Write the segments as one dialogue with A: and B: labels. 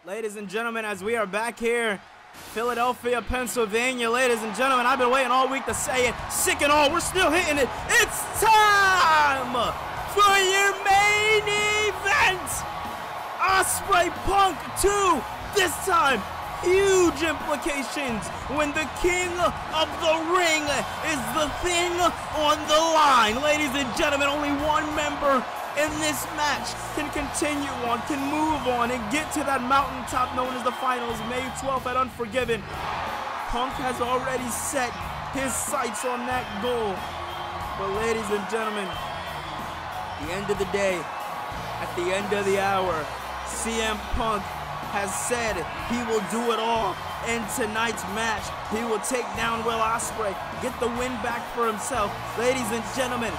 A: Ladies and gentlemen, as we are back here, Philadelphia, Pennsylvania, ladies and gentlemen, I've been waiting all week to say it. Sick and all, we're still hitting it. It's time for your main event. Ospreay Punk 2. This time, huge implications when the king of the ring is the thing on the line. Ladies and gentlemen, only one member in this match can continue on, can move on, and get to that mountaintop known as the finals, May 12th at Unforgiven. Punk has already set his sights on that goal. But ladies and gentlemen, at the end of the day, at the end of the hour, CM Punk has said he will do it all. In tonight's match, he will take down Will Ospreay, get the win back for himself. Ladies and gentlemen,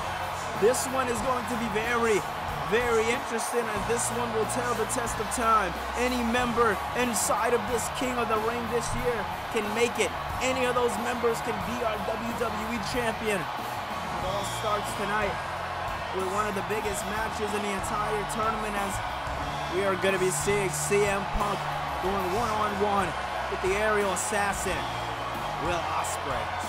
A: this one is going to be very, very interesting, and this one will tell the test of time. Any member inside of this King of the Ring this year can make it. Any of those members can be our WWE champion. It all starts tonight with one of the biggest matches in the entire tournament, as we are going to be seeing CM Punk going one-on-one with the aerial assassin, Will Ospreay.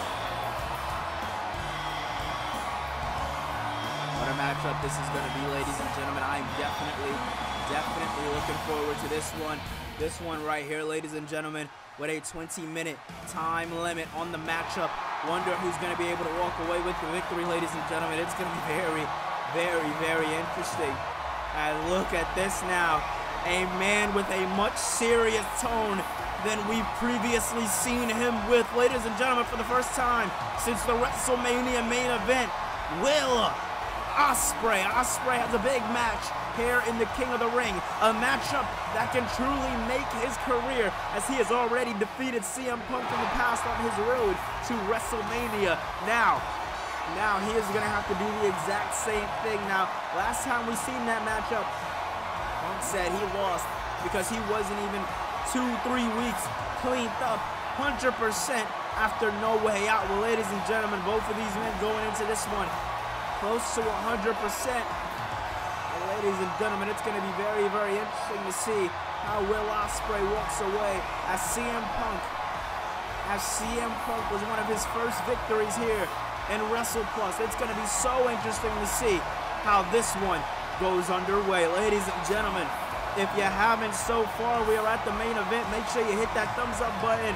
A: What a matchup this is going to be, ladies and gentlemen. I'm definitely looking forward to this one. This one right here, ladies and gentlemen, with a 20-minute time limit on the matchup. Wonder who's going to be able to walk away with the victory, ladies and gentlemen. It's going to be very interesting. And look at this now. A man with a much serious tone than we've previously seen him with. Ladies and gentlemen, for the first time since the WrestleMania main event, Will Ospreay. Ospreay has a big match here in the King of the Ring. A matchup that can truly make his career, as he has already defeated CM Punk in the past on his road to WrestleMania. Now he is going to have to do the exact same thing. Now, last time we seen that matchup, Punk said he lost because he wasn't even 2-3 weeks cleaned up 100% after No Way Out. Well, ladies and gentlemen, both of these men going into this one close to 100%. And ladies and gentlemen, it's going to be very interesting to see how Will Ospreay walks away as CM Punk was one of his first victories here in WrestlePluss. It's going to be so interesting to see how this one goes underway. Ladies and gentlemen, if you haven't so far, we are at the main event. Make sure you hit that thumbs up button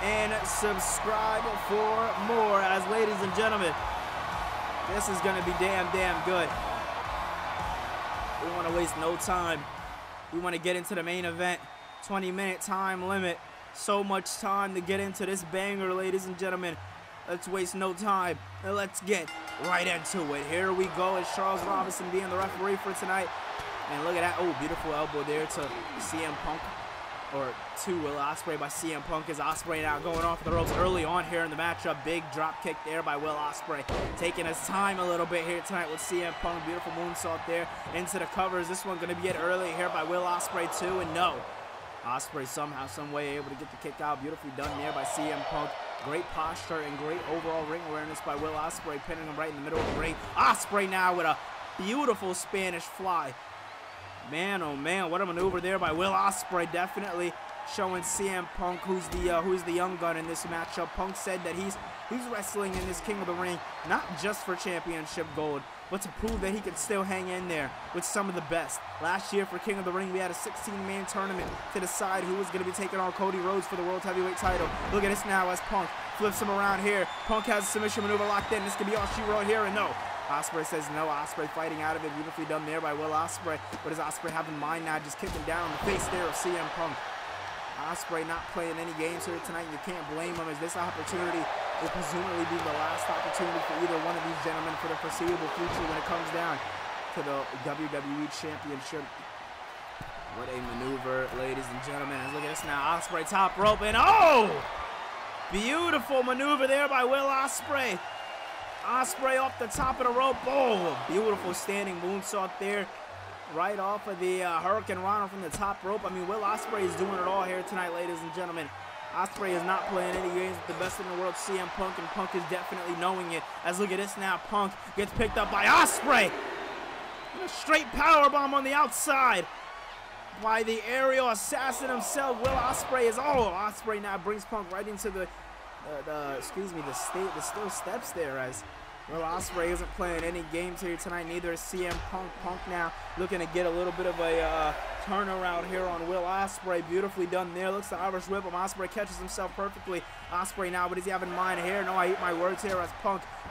A: and subscribe for more, as ladies and gentlemen, this is going to be damn good. We want to waste no time. We want to get into the main event. 20-minute time limit. So much time to get into this banger, ladies and gentlemen. Let's waste no time, and let's get right into it. Here we go. It's Charles Robinson being the referee for tonight. And look at that. Oh, beautiful elbow there to CM Punk. Or to Will Ospreay by CM Punk, as Ospreay now going off the ropes early on here in the matchup. Big drop kick there by Will Ospreay, taking his time a little bit here tonight with CM Punk. Beautiful moonsault there into the covers. This one going to be it early here by Will Ospreay too, and no. Ospreay somehow, some way able to get the kick out. Beautifully done there by CM Punk. Great posture and great overall ring awareness by Will Ospreay, pinning him right in the middle of the ring. Ospreay now with a beautiful Spanish fly. Man, oh man, what a maneuver there by Will Ospreay. Definitely showing CM Punk who's the young gun in this matchup. Punk said that he's wrestling in this King of the Ring not just for championship gold, but to prove that he can still hang in there with some of the best. Last year for King of the Ring, we had a 16-man tournament to decide who was going to be taking on Cody Rhodes for the World Heavyweight title. Look at this now as Punk flips him around here. Punk has a submission maneuver locked in. This could be all she wrote here, and no. Ospreay says no. Ospreay fighting out of it. Beautifully done there by Will Ospreay. What does Ospreay have in mind now? Just kicking down the face there of CM Punk. Ospreay not playing any games here tonight. You can't blame him, as this opportunity will presumably be the last opportunity for either one of these gentlemen for the foreseeable future when it comes down to the WWE Championship. What a maneuver, ladies and gentlemen. And look at this now. Ospreay top rope, and oh! Beautiful maneuver there by Will Ospreay. Ospreay off the top of the rope. Oh, beautiful standing moonsault there. Right off of the Hurricane Rana from the top rope. I mean, Will Ospreay is doing it all here tonight, ladies and gentlemen. Ospreay is not playing any games with the best in the world, CM Punk, and Punk is definitely knowing it. As look at this now, Punk gets picked up by Ospreay. And a straight powerbomb on the outside. by the aerial assassin himself, Will Ospreay. Ospreay now brings Punk right into the steel steps there, as Will Ospreay isn't playing any games here tonight. Neither is CM Punk. Punk now looking to get a little bit of a turnaround here on Will Ospreay. Beautifully done there. Looks to Irish whip him. Ospreay catches himself perfectly. Ospreay now, what does he have in mind here? No, I eat my words here as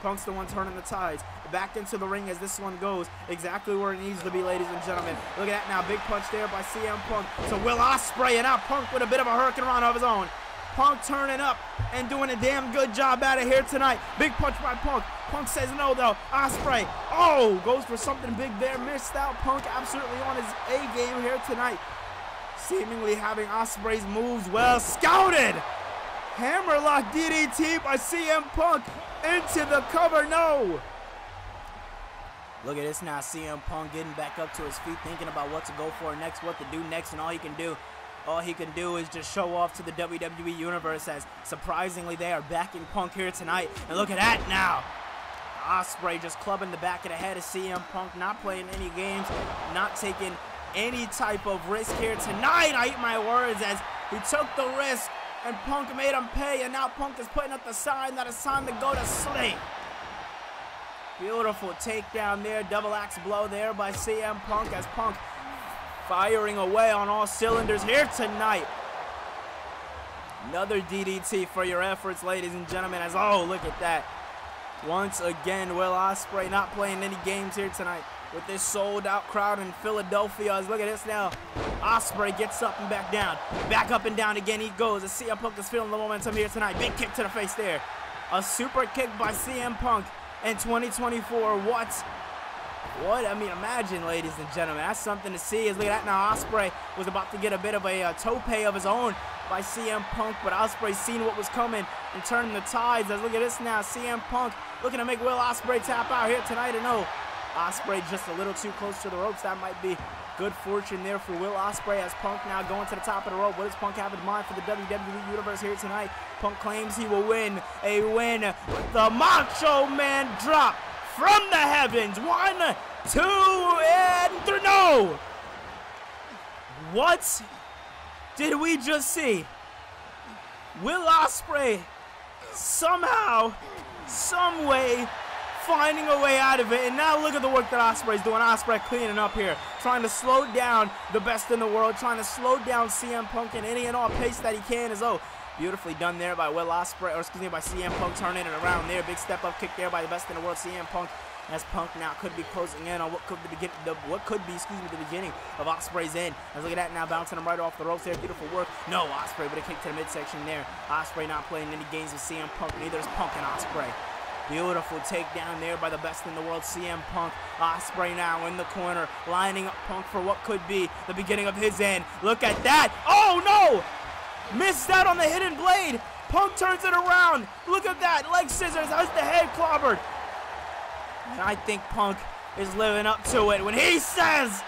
A: Punk's the one turning the tides. Back into the ring as this one goes. Exactly where it needs to be, ladies and gentlemen. Look at that now. Big punch there by CM Punk to Will Ospreay. And now Punk with a bit of a hurricane run of his own. Punk turning up and doing a damn good job out of here tonight. Big punch by Punk. Punk says no, though. Ospreay, goes for something big there. Missed out. Punk absolutely on his A game here tonight. Seemingly having Ospreay's moves well scouted. Hammerlock DDT by CM Punk into the cover. No. Look at this now. CM Punk getting back up to his feet, thinking about what to go for next, what to do next, and all he can do is just show off to the WWE Universe, as surprisingly they are backing Punk here tonight. And look at that now. Ospreay just clubbing the back of the head of CM Punk, not playing any games, not taking any type of risk here tonight. I eat my words, as he took the risk and Punk made him pay, and now Punk is putting up the sign that it's time to go to sleep. Beautiful takedown there, double axe blow there by CM Punk, as Punk firing away on all cylinders here tonight. Another DDT for your efforts, ladies and gentlemen, as look at that. Once again, Will Ospreay not playing any games here tonight with this sold-out crowd in Philadelphia. Look at this now. Ospreay gets up and back down. Back up and down again he goes. As CM Punk is feeling the momentum here tonight. Big kick to the face there. A super kick by CM Punk in 2024. I mean, imagine, ladies and gentlemen, that's something to see. Look at that now. Ospreay was about to get a bit of a tope of his own by CM Punk, but Ospreay seen what was coming and turning the tides. Look at this now. CM Punk looking to make Will Ospreay tap out here tonight, and no. Ospreay just a little too close to the ropes. That might be good fortune there for Will Ospreay, as Punk now going to the top of the rope. What does Punk have in mind for the WWE Universe here tonight? Punk claims he will win a win with the Macho Man drop from the heavens. 1, 2, and 3. No! What did we just see? Will Ospreay somehow, some way, finding a way out of it. And now look at the work that Ospreay's doing. Ospreay cleaning up here, trying to slow down the best in the world, trying to slow down CM Punk in any and all pace that he can. Beautifully done there by Will Ospreay, by CM Punk, turning it around there. Big step up kick there by the best in the world, CM Punk. As Punk now could be closing in on what could be the beginning of Ospreay's end. Look at that now, bouncing him right off the ropes there. Beautiful work. No, Ospreay with a kick to the midsection there. Ospreay not playing any games with CM Punk. Neither is Punk and Ospreay. Beautiful takedown there by the best in the world, CM Punk. Ospreay now in the corner, lining up Punk for what could be the beginning of his end. Look at that. Oh, no! Missed out on the hidden blade. Punk turns it around. Look at that. Leg scissors as the head clobbered. And I think Punk is living up to it when he says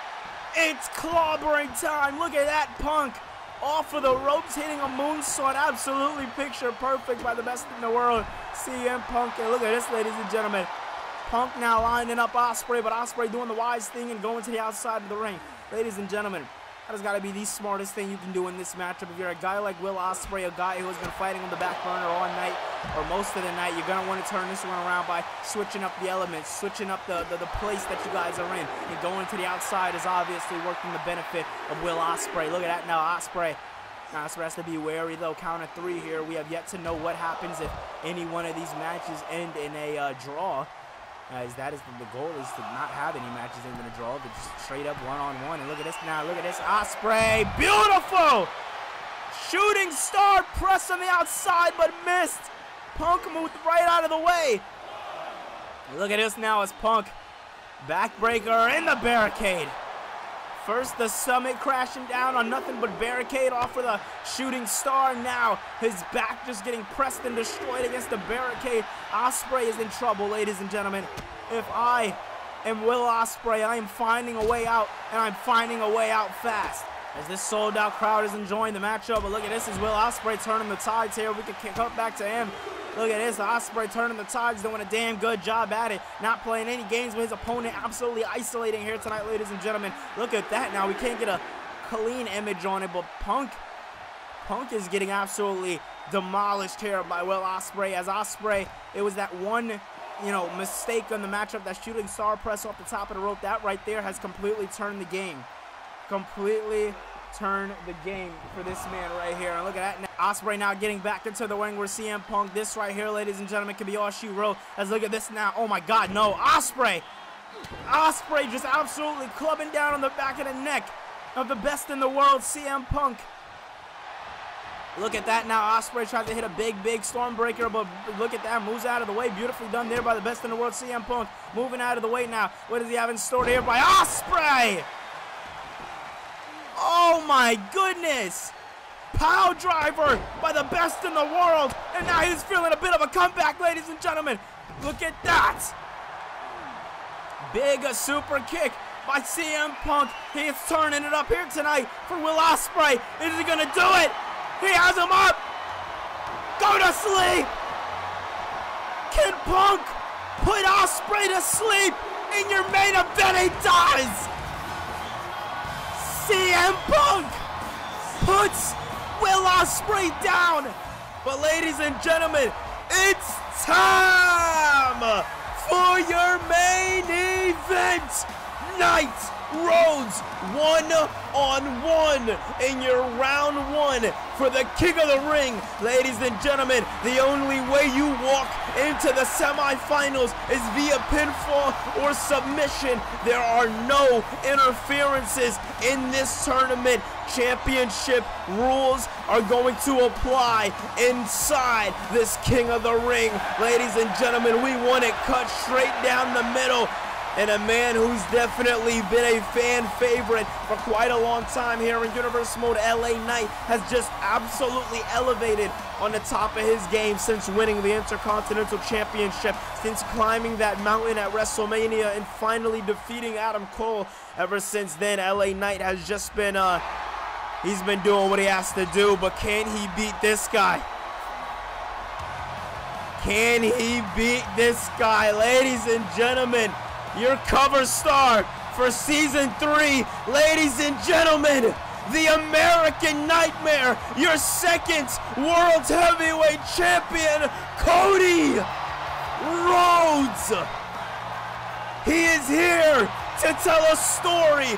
A: it's clobbering time. Look at that, Punk off of the ropes, hitting a moonsault. Absolutely picture perfect by the best in the world, CM Punk. And look at this, ladies and gentlemen. Punk now lining up Ospreay, but Ospreay doing the wise thing and going to the outside of the ring. Ladies and gentlemen, that has got to be the smartest thing you can do in this matchup. If you're a guy like Will Ospreay, a guy who has been fighting on the back burner all night or most of the night, you're going to want to turn this one around by switching up the elements, switching up the place that you guys are in. And going to the outside is obviously working the benefit of Will Ospreay. Look at that now, Ospreay. Ospreay has to be wary, though. Count of 3 here. We have yet to know what happens if any one of these matches end in a draw. As that is the goal, is to not have any matches end in a draw, but just straight up one-on-one. And look at this now, look at this, Ospreay, beautiful! Shooting star press on the outside, but missed. Punk moved right out of the way. Look at this now as Punk, backbreaker in the barricade. First, the summit crashing down on nothing but barricade off with a shooting star. Now, his back just getting pressed and destroyed against the barricade. Ospreay is in trouble, ladies and gentlemen. If I am Will Ospreay, I am finding a way out, and I'm finding a way out fast. As this sold-out crowd is enjoying the matchup, but look at this, is Will Ospreay turning the tides here. We can cut back to him. Look at this, Ospreay turning the tides, doing a damn good job at it. Not playing any games with his opponent, absolutely isolating here tonight, ladies and gentlemen. Look at that now, we can't get a clean image on it, but Punk is getting absolutely demolished here by Will Ospreay. As Ospreay, it was that one, mistake on the matchup, that shooting star press off the top of the rope. That right there has completely turned the game. Completely turn the game for this man right here. And look at that now. Ospreay now getting back into the ring where CM Punk. This right here, ladies and gentlemen, can be all she wrote. Let's look at this now. Oh my God, no. Ospreay just absolutely clubbing down on the back of the neck of the best in the world, CM Punk. Look at that now. Ospreay tries to hit a big Stormbreaker, but look at that. Moves out of the way. Beautifully done there by the best in the world, CM Punk. Moving out of the way now. What does he have in store here by Ospreay? Oh my goodness. Power driver by the best in the world. And now he's feeling a bit of a comeback, ladies and gentlemen. Look at that. Big super kick by CM Punk. He is turning it up here tonight for Will Ospreay. Is he going to do it? He has him up. Go to sleep. Can Punk put Ospreay to sleep in your main event? He does. CM Punk puts Will Ospreay down. But ladies and gentlemen, it's time for your main event. Night Rhodes 1-on-1 in your round 1 for the King of the Ring. Ladies and gentlemen, the only way you walk into the semifinals is via pinfall or submission. There are no interferences in this tournament. Championship rules are going to apply inside this King of the Ring. Ladies and gentlemen, we want it cut straight down the middle. And a man who's definitely been a fan favorite for quite a long time here in Universe Mode, LA Knight, has just absolutely elevated on the top of his game since winning the Intercontinental Championship, since climbing that mountain at WrestleMania and finally defeating Adam Cole. Ever since then, LA Knight has just been, he's been doing what he has to do, but can he beat this guy? Can he beat this guy? Ladies and gentlemen, your cover star for Season 3, ladies and gentlemen, the American Nightmare, your second World Heavyweight Champion, Cody Rhodes. He is here to tell a story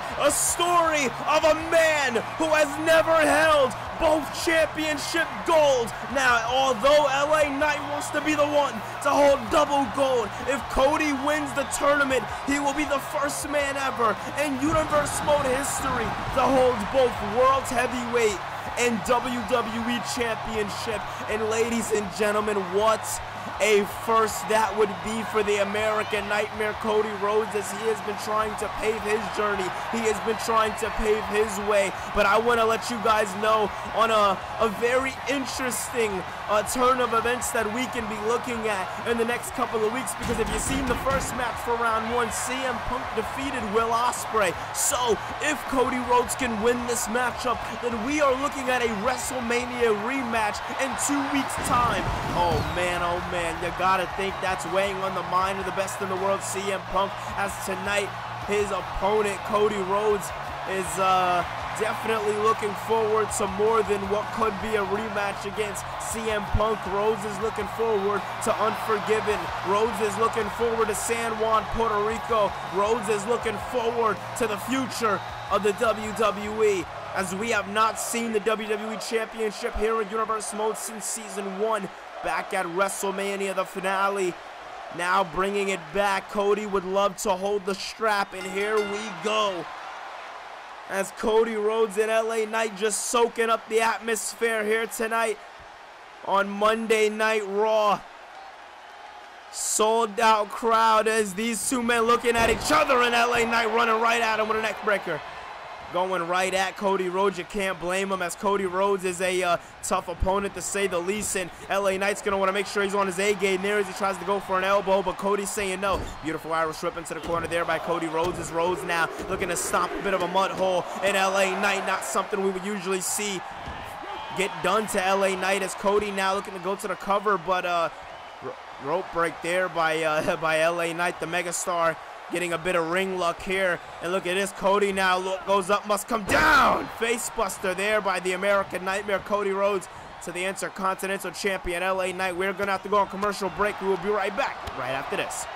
A: of a man who has never held both championship golds. Now, although LA Knight wants to be the one to hold double gold, if Cody wins the tournament, he will be the first man ever in Universe Mode history to hold both World Heavyweight and WWE Championship. And ladies and gentlemen, what a first that would be for the American Nightmare, Cody Rhodes, as he has been trying to pave his journey. He has been trying to pave his way. But I want to let you guys know on a very interesting turn of events that we can be looking at in the next couple of weeks, because if you've seen the first match for round 1, CM Punk defeated Will Ospreay. So if Cody Rhodes can win this matchup, then we are looking at a WrestleMania rematch in 2 weeks' time. Oh man, you gotta think that's weighing on the mind of the best in the world, CM Punk, as tonight his opponent Cody Rhodes is definitely looking forward to more than what could be a rematch against CM Punk. Rhodes is looking forward to Unforgiven. Rhodes is looking forward to San Juan, Puerto Rico. Rhodes is looking forward to the future of the WWE, as we have not seen the WWE Championship here in Universe Mode since Season 1, back at WrestleMania, the finale. Now bringing it back, Cody would love to hold the strap, and here we go. As Cody Rhodes and LA Knight just soaking up the atmosphere here tonight on Monday Night Raw. Sold out crowd as these two men looking at each other, and LA Knight running right at him with a neck breaker. Going right at Cody Rhodes. You can't blame him, as Cody Rhodes is a tough opponent to say the least, and LA Knight's going to want to make sure he's on his A game there as he tries to go for an elbow, but Cody's saying no. Beautiful Irish whip into the corner there by Cody Rhodes, as Rhodes now looking to stomp a bit of a mud hole in LA Knight. Not something we would usually see get done to LA Knight, as Cody now looking to go to the cover, but rope break there by LA Knight, the megastar. getting a bit of ring luck here. And look at this, Cody now goes up, must come down. Face buster there by the American Nightmare, Cody Rhodes, to the Intercontinental Champion, LA Knight. We're going to have to go on commercial break. We will be right back right after this.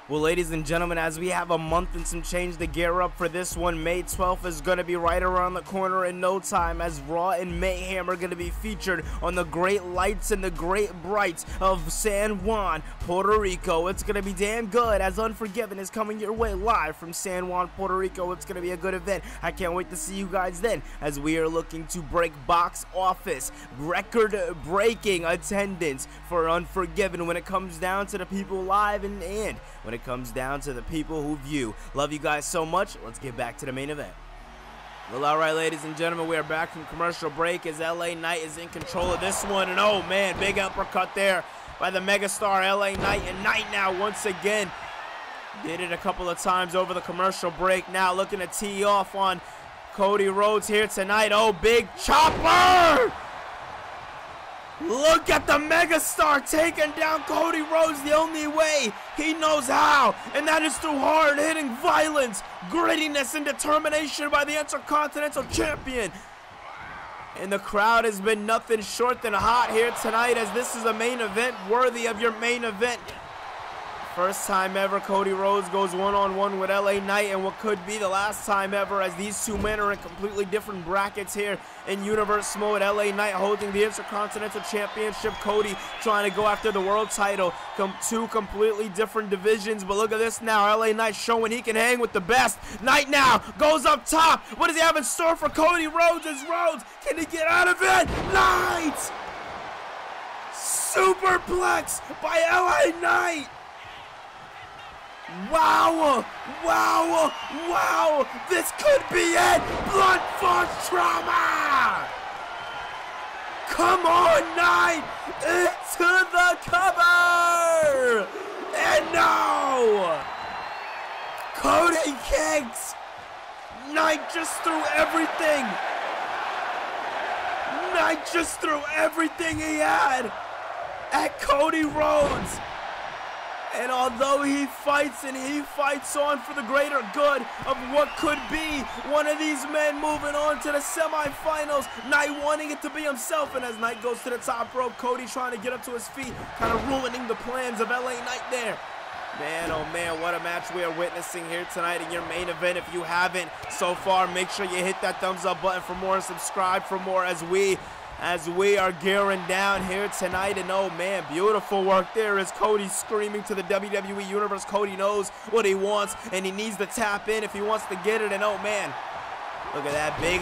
A: Well, ladies and gentlemen, as we have a month and some change to gear up for this one, May 12th is going to be right around the corner in no time, as Raw and Mayhem are going to be featured on the great lights and the great brights of San Juan, Puerto Rico. It's going to be damn good, as Unforgiven is coming your way live from San Juan, Puerto Rico. It's going to be a good event. I can't wait to see you guys then, as we are looking to break box office record-breaking attendance for Unforgiven when it comes down to the people live and when it comes down to the people who view. Love you guys so much. Let's get back to the main event. Well, all right, ladies and gentlemen, we are back from commercial break as LA Knight is in control of this one. And oh man, big uppercut there by the megastar LA Knight. And Knight now once again did it a couple of times over the commercial break. Now looking to tee off on Cody Rhodes here tonight. Oh, big chopper! Look at the megastar taking down Cody Rhodes the only way he knows how, and that is through hard-hitting violence, grittiness, and determination by the Intercontinental Champion. And the crowd has been nothing short than hot here tonight, as this is a main event worthy of your main event. First time ever Cody Rhodes goes one-on-one with LA Knight, and what could be the last time ever, as these two men are in completely different brackets here in Universe Mode. LA Knight holding the Intercontinental Championship, Cody trying to go after the world title. Two completely different divisions, but look at this now. LA Knight showing he can hang with the best. Knight now goes up top. What does he have in store for Cody Rhodes? Is Rhodes, can he get out of it? Knight! Superplex by LA Knight! Wow, wow, wow, this could be it, blunt force trauma! Come on, Knight, into the cover! And no! Cody kicks! Knight just threw everything! Knight just threw everything he had at Cody Rhodes! And although he fights and he fights on for the greater good of what could be one of these men moving on to the semifinals, Knight wanting it to be himself. And as Knight goes to the top rope, Cody trying to get up to his feet, kind of ruining the plans of LA Knight there. Man, oh man, what a match we are witnessing here tonight in your main event. If you haven't so far, make sure you hit that thumbs up button for more and subscribe for more as we are gearing down here tonight. And oh man, beautiful work there as Cody screaming to the WWE Universe. Cody knows what he wants, and he needs to tap in if he wants to get it. And oh man, look at that big,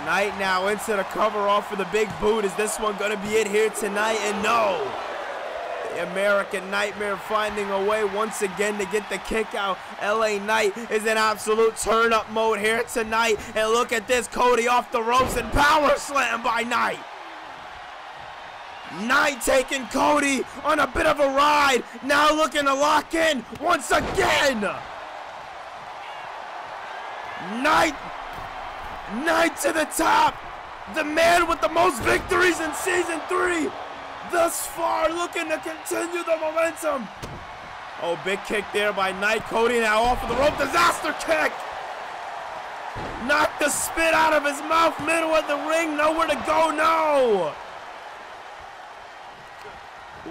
A: Knight now into the cover off for the big boot. Is this one going to be it here tonight? And no, the American Nightmare finding a way once again to get the kick out. LA Knight is in absolute turn-up mode here tonight. And look at this, Cody off the ropes and power slam by Knight. Knight taking Cody on a bit of a ride. Now looking to lock in once again. Knight to the top. The man with the most victories in Season 3. Thus far, looking to continue the momentum. Oh, big kick there by Knight. Cody now off of the rope. Disaster kick. Knocked the spit out of his mouth. Middle of the ring. Nowhere to go. No.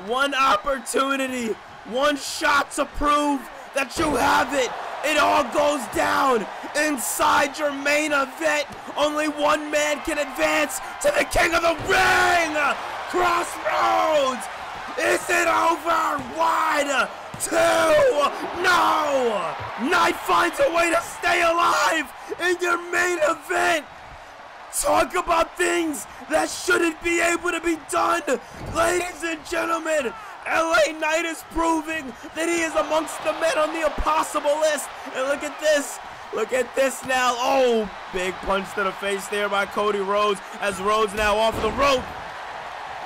A: One opportunity. One shot to prove that you have it. It all goes down inside your main event. Only one man can advance to the king of the ring. Crossroads! Is it over? 1, 2, no! Knight finds a way to stay alive in your main event! Talk about things that shouldn't be able to be done! Ladies and gentlemen, LA Knight is proving that he is amongst the men on the impossible list. And look at this. Look at this now. Oh, big punch to the face there by Cody Rhodes, as Rhodes now off the rope.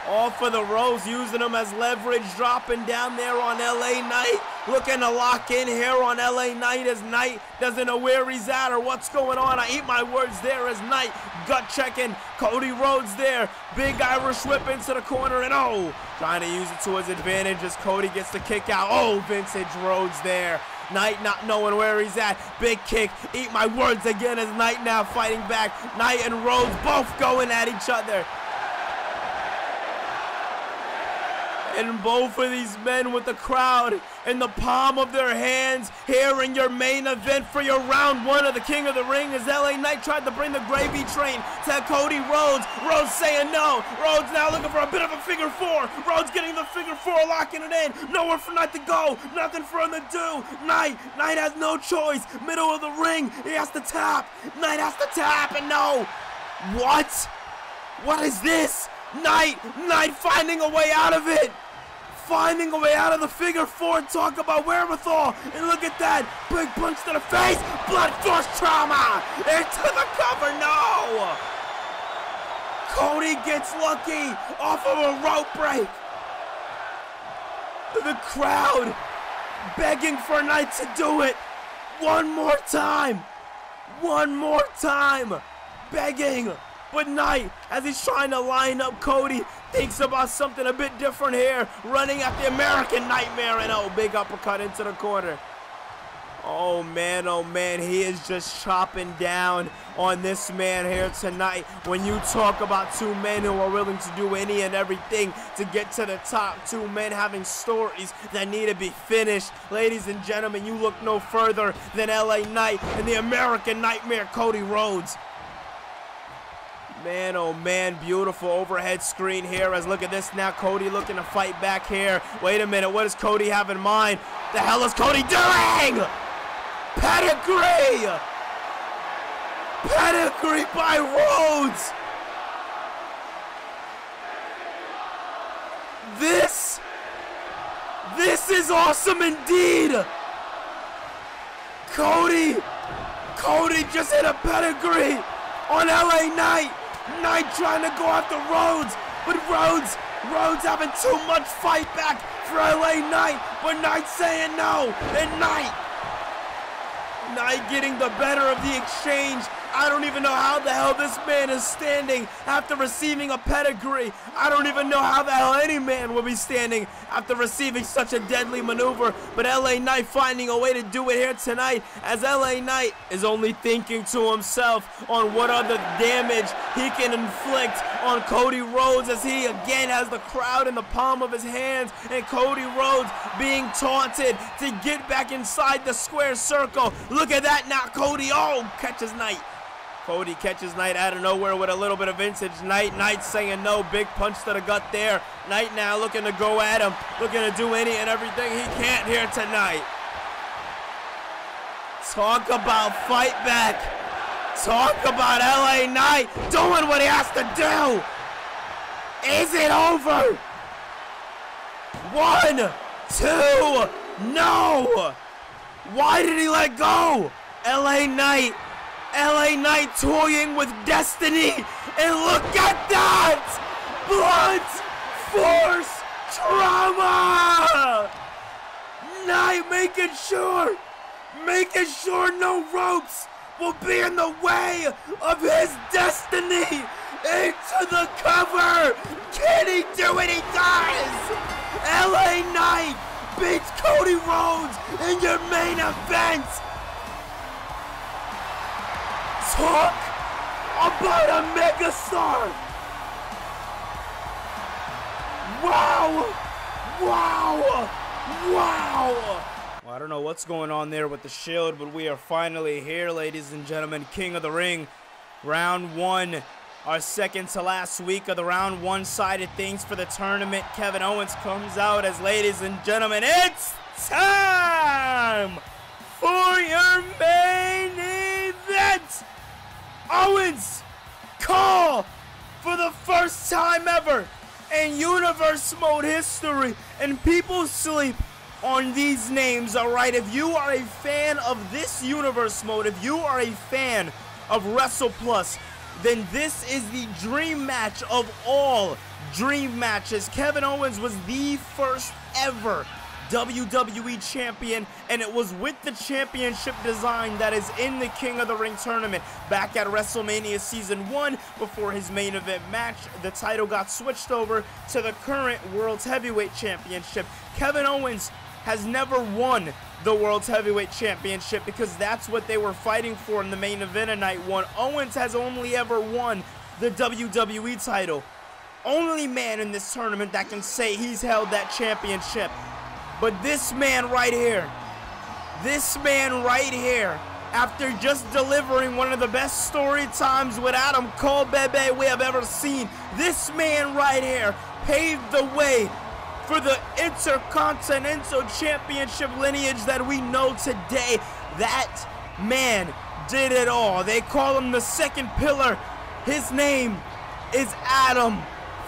A: Off of the ropes, using them as leverage, dropping down there on LA Knight. looking to lock in here on LA Knight as Knight doesn't know where he's at or what's going on. I eat my words there as Knight gut checking Cody Rhodes there. Big Irish whip into the corner and trying to use it to his advantage as Cody gets the kick out. Vintage Rhodes there. Knight not knowing where he's at. Big kick. Eat my words again as Knight now fighting back. Knight and Rhodes both going at each other. And both of these men with the crowd in the palm of their hands here in your main event for your round one of the King of the Ring as LA Knight tried to bring the gravy train to Cody Rhodes. Rhodes saying no. Rhodes now looking for a bit of a figure four. Rhodes getting the figure four, locking it in. Nowhere for Knight to go. Nothing for him to do. Knight has no choice. Middle of the ring. He has to tap. Knight has to tap and no. What? What is this? Knight finding a way out of it. Finding a way out of the figure four. Talk about wherewithal. And look at that. Big punch to the face. Blood force trauma. Into the cover. No. Cody gets lucky off of a rope break. The crowd begging for Knight to do it. One more time. One more time. Begging. But Knight, as he's trying to line up Cody, thinks about something a bit different here. Running at the American Nightmare and big uppercut into the corner. Oh man, he is just chopping down on this man here tonight. When you talk about two men who are willing to do any and everything to get to the top, two men having stories that need to be finished. Ladies and gentlemen, you look no further than LA Knight and the American Nightmare, Cody Rhodes. Man, oh man, beautiful overhead screen here as look at this now, Cody looking to fight back here. Wait a minute, what does Cody have in mind? The hell is Cody doing? Pedigree! Pedigree by Rhodes! This is awesome indeed! Cody just hit a pedigree on LA Knight. Knight trying to go after Rhodes, but Rhodes having too much fight back for LA Knight, but Knight saying no, and Knight getting the better of the exchange. I don't even know how the hell this man is standing after receiving a pedigree. I don't even know how the hell any man will be standing after receiving such a deadly maneuver. But LA Knight finding a way to do it here tonight as LA Knight is only thinking to himself on what other damage he can inflict on Cody Rhodes as he again has the crowd in the palm of his hands and Cody Rhodes being taunted to get back inside the square circle. Look at that now, Cody, catches Knight. Cody catches Knight out of nowhere with a little bit of vintage Knight. Knight saying no, big punch to the gut there. Knight now looking to go at him, looking to do any and everything he can't here tonight. Talk about fight back. Talk about LA Knight doing what he has to do. Is it over? 1, 2, no. Why did he let go? LA Knight toying with destiny, and look at that! Blood force trauma! Knight making sure no ropes will be in the way of his destiny into the cover. Can he do it? He does! LA Knight beats Cody Rhodes in your main event. Talk about a megastar! Wow! Well, I don't know what's going on there with the Shield, but we are finally here, ladies and gentlemen. King of the Ring, round one, our second to last week of the round one side of things for the tournament. Kevin Owens comes out as, ladies and gentlemen, it's time for your main event! Owens, call for the first time ever in Universe Mode history, and people sleep on these names, alright? If you are a fan of this Universe Mode, if you are a fan of WrestlePluss, then this is the dream match of all dream matches. Kevin Owens was the first ever WWE Champion, and it was with the championship design that is in the King of the Ring tournament. Back at WrestleMania Season 1, before his main event match, the title got switched over to the current World's Heavyweight Championship. Kevin Owens has never won the World's Heavyweight Championship because that's what they were fighting for in the main event of Night 1. Owens has only ever won the WWE title. Only man in this tournament that can say he's held that championship. But this man right here, after just delivering one of the best story times with Adam Cole, baby, we have ever seen, this man right here paved the way for the Intercontinental Championship lineage that we know today. That man did it all. They call him the second pillar. His name is Adam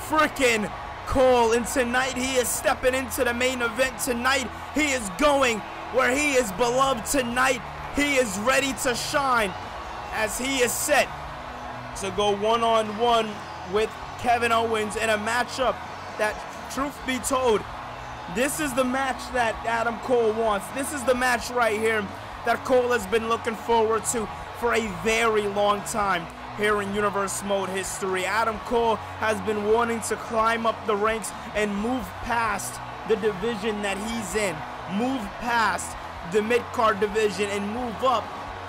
A: frickin' Cole, and tonight he is stepping into the main event. Tonight he is going where he is beloved. Tonight he is ready to shine as he is set to go one-on-one with Kevin Owens in a matchup that, truth be told, this is the match that Adam Cole wants. This is the match right here that Cole has been looking forward to for a very long time here in Universe Mode history. Adam Cole has been wanting to climb up the ranks and move past the division that he's in, move past the mid-card division and move up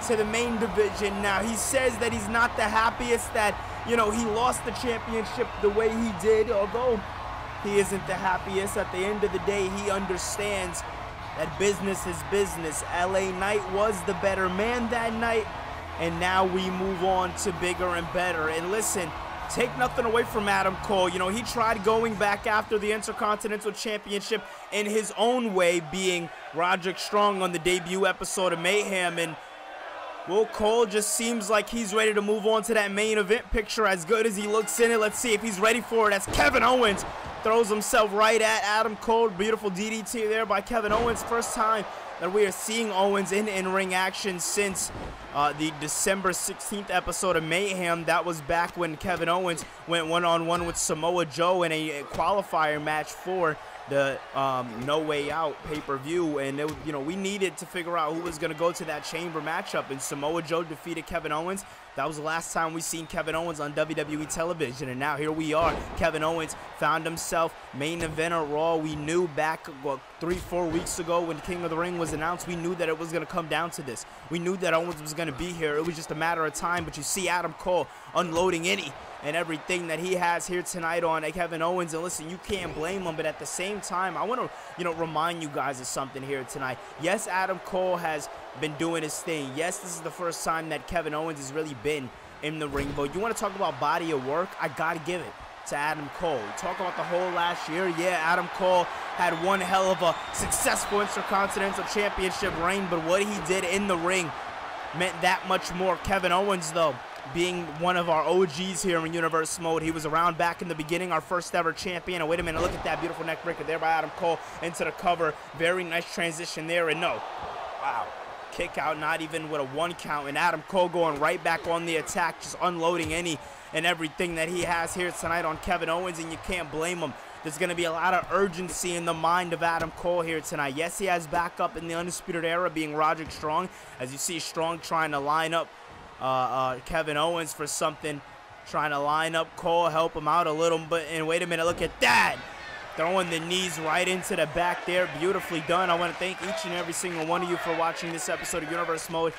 A: to the main division. Now, he says that he's not the happiest that, he lost the championship the way he did, although he isn't the happiest. At the end of the day, he understands that business is business. LA Knight was the better man that night, and now we move on to bigger and better. And listen, take nothing away from Adam Cole. He tried going back after the Intercontinental Championship in his own way, being Roderick Strong on the debut episode of Mayhem. And, well, Cole just seems like he's ready to move on to that main event picture as good as he looks in it. Let's see if he's ready for it as Kevin Owens throws himself right at Adam Cole. Beautiful DDT there by Kevin Owens. First time that we are seeing Owens in-ring action since the December 16th episode of Mayhem. That was back when Kevin Owens went one-on-one with Samoa Joe in a qualifier match for the No Way Out pay-per-view, and we needed to figure out who was going to go to that chamber matchup, and Samoa Joe defeated Kevin Owens. That was the last time we seen Kevin Owens on WWE television, and now here we are. Kevin Owens found himself main event at Raw. We knew back 3-4 weeks ago when King of the Ring was announced, we knew that it was going to come down to this. We knew that Owens was going to be here. It was just a matter of time, but you see Adam Cole unloading any and everything that he has here tonight on Kevin Owens. And listen, you can't blame him, but at the same time, I want to, remind you guys of something here tonight. Yes, Adam Cole has been doing his thing. Yes, this is the first time that Kevin Owens has really been in the ring, but you want to talk about body of work, I gotta give it to Adam Cole. Talk about the whole last year. Yeah, Adam Cole had one hell of a successful Intercontinental Championship reign, but what he did in the ring meant that much more. Kevin Owens, though, being one of our OGs here in Universe Mode, he was around back in the beginning, our first ever champion. And wait a minute, look at that beautiful neck breaker there by Adam Cole into the cover. Very nice transition there, and no, wow, kick out, not even with a 1 count, and Adam Cole going right back on the attack, just unloading any and everything that he has here tonight on Kevin Owens, and you can't blame him. There's going to be a lot of urgency in the mind of Adam Cole here tonight. Yes, he has backup in the Undisputed Era, being Roderick Strong, as you see Strong trying to line up Kevin Owens for something, trying to line up Cole, help him out a little bit, and wait a minute, look at that! Throwing the knees right into the back there. Beautifully done. I want to thank each and every single one of you for watching this episode of Universe Mode.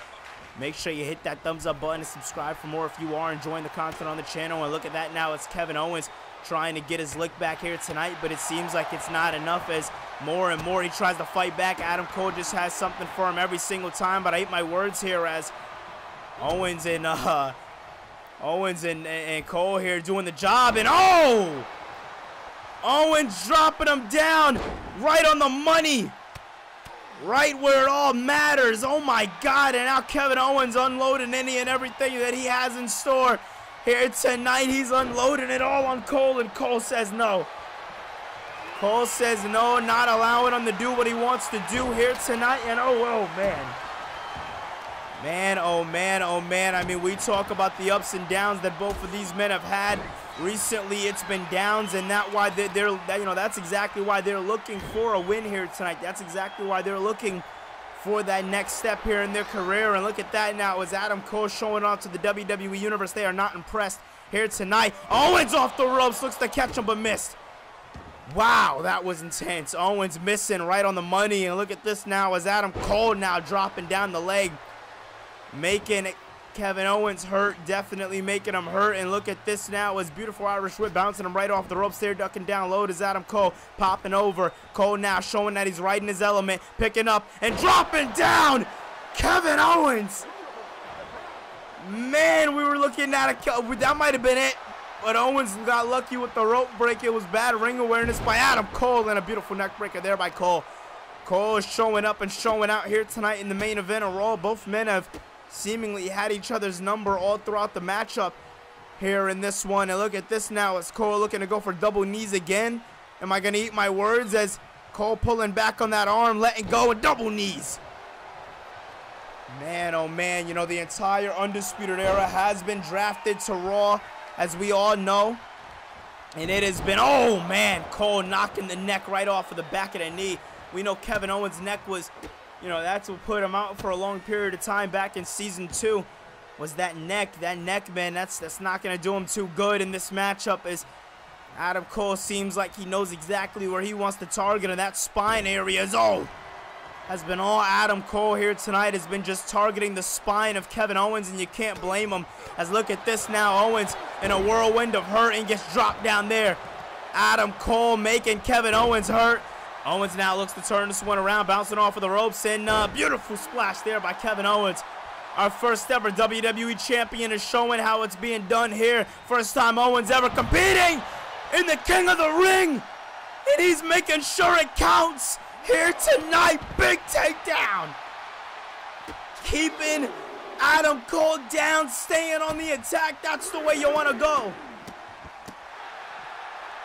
A: Make sure you hit that thumbs up button and subscribe for more if you are enjoying the content on the channel. And look at that now. It's Kevin Owens trying to get his lick back here tonight, but it seems like it's not enough as more and more he tries to fight back. Adam Cole just has something for him every single time, but I eat my words here as Owens and Cole here doing the job, and oh! Owens dropping him down right on the money, right where it all matters. Oh my God, and now Kevin Owens unloading any and everything that he has in store here tonight. He's unloading it all on Cole, and Cole says no. Cole says no, not allowing him to do what he wants to do here tonight, and oh man. Man, oh man, oh man. I mean, we talk about the ups and downs that both of these men have had. Recently, it's been downs, and that's exactly why they're looking for a win here tonight. That's exactly why they're looking for that next step here in their career. And look at that now, as Adam Cole showing off to the WWE Universe. They are not impressed here tonight. Owens off the ropes, looks to catch him, but missed. Wow, that was intense. Owens missing right on the money, and look at this now, as Adam Cole now dropping down the leg, making Kevin Owens hurt, definitely making him hurt. And look at this now, as beautiful Irish whip bouncing him right off the ropes there, ducking down low as Adam Cole popping over. Cole now showing that he's right in his element, picking up and dropping down Kevin Owens. Man, we were looking at that might have been it, but Owens got lucky with the rope break. It was bad ring awareness by Adam Cole, and a beautiful neck breaker there by Cole. Cole is showing up and showing out here tonight in the main event of Raw. Both men have seemingly had each other's number all throughout the matchup here in this one. And look at this now, as Cole looking to go for double knees again. Am I going to eat my words, as Cole pulling back on that arm, letting go, and double knees. Man, oh man, you know, the entire Undisputed Era has been drafted to Raw, as we all know. And it has been, oh man, Cole knocking the neck right off of the back of the knee. We know Kevin Owens' neck was, you know, that's what put him out for a long period of time back in Season 2, was that neck. That neck, man, that's not going to do him too good in this matchup, as Adam Cole seems like he knows exactly where he wants to target, and that spine area is, has been all Adam Cole here tonight, has been just targeting the spine of Kevin Owens, and you can't blame him. As look at this now, Owens in a whirlwind of hurt and gets dropped down there. Adam Cole making Kevin Owens hurt. Owens now looks to turn this one around, bouncing off of the ropes, and beautiful splash there by Kevin Owens. Our first ever WWE champion is showing how it's being done here. First time Owens ever competing in the King of the Ring, and he's making sure it counts here tonight. Big takedown. Keeping Adam Cole down, staying on the attack. That's the way you want to go.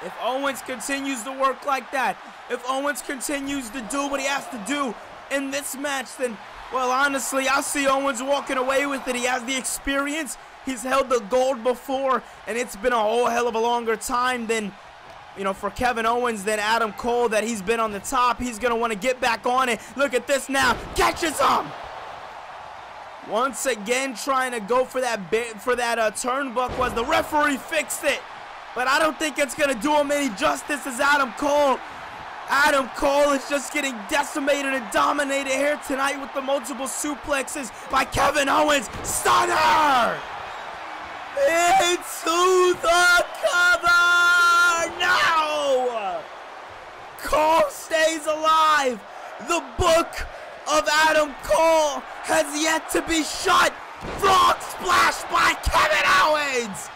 A: If Owens continues to work like that, if Owens continues to do what he has to do in this match, then, well, honestly, I see Owens walking away with it. He has the experience. He's held the gold before, and it's been a whole hell of a longer time than, you know, for Kevin Owens than Adam Cole that he's been on the top. He's going to want to get back on it. Look at this now. Catches him. Once again, trying to go for that turnbuckle as the referee fixed it. But I don't think it's going to do him any justice as Adam Cole is just getting decimated and dominated here tonight with the multiple suplexes by Kevin Owens. Stunner! Into the cover! No! Cole stays alive. The book of Adam Cole has yet to be shut. Frog splash by Kevin Owens!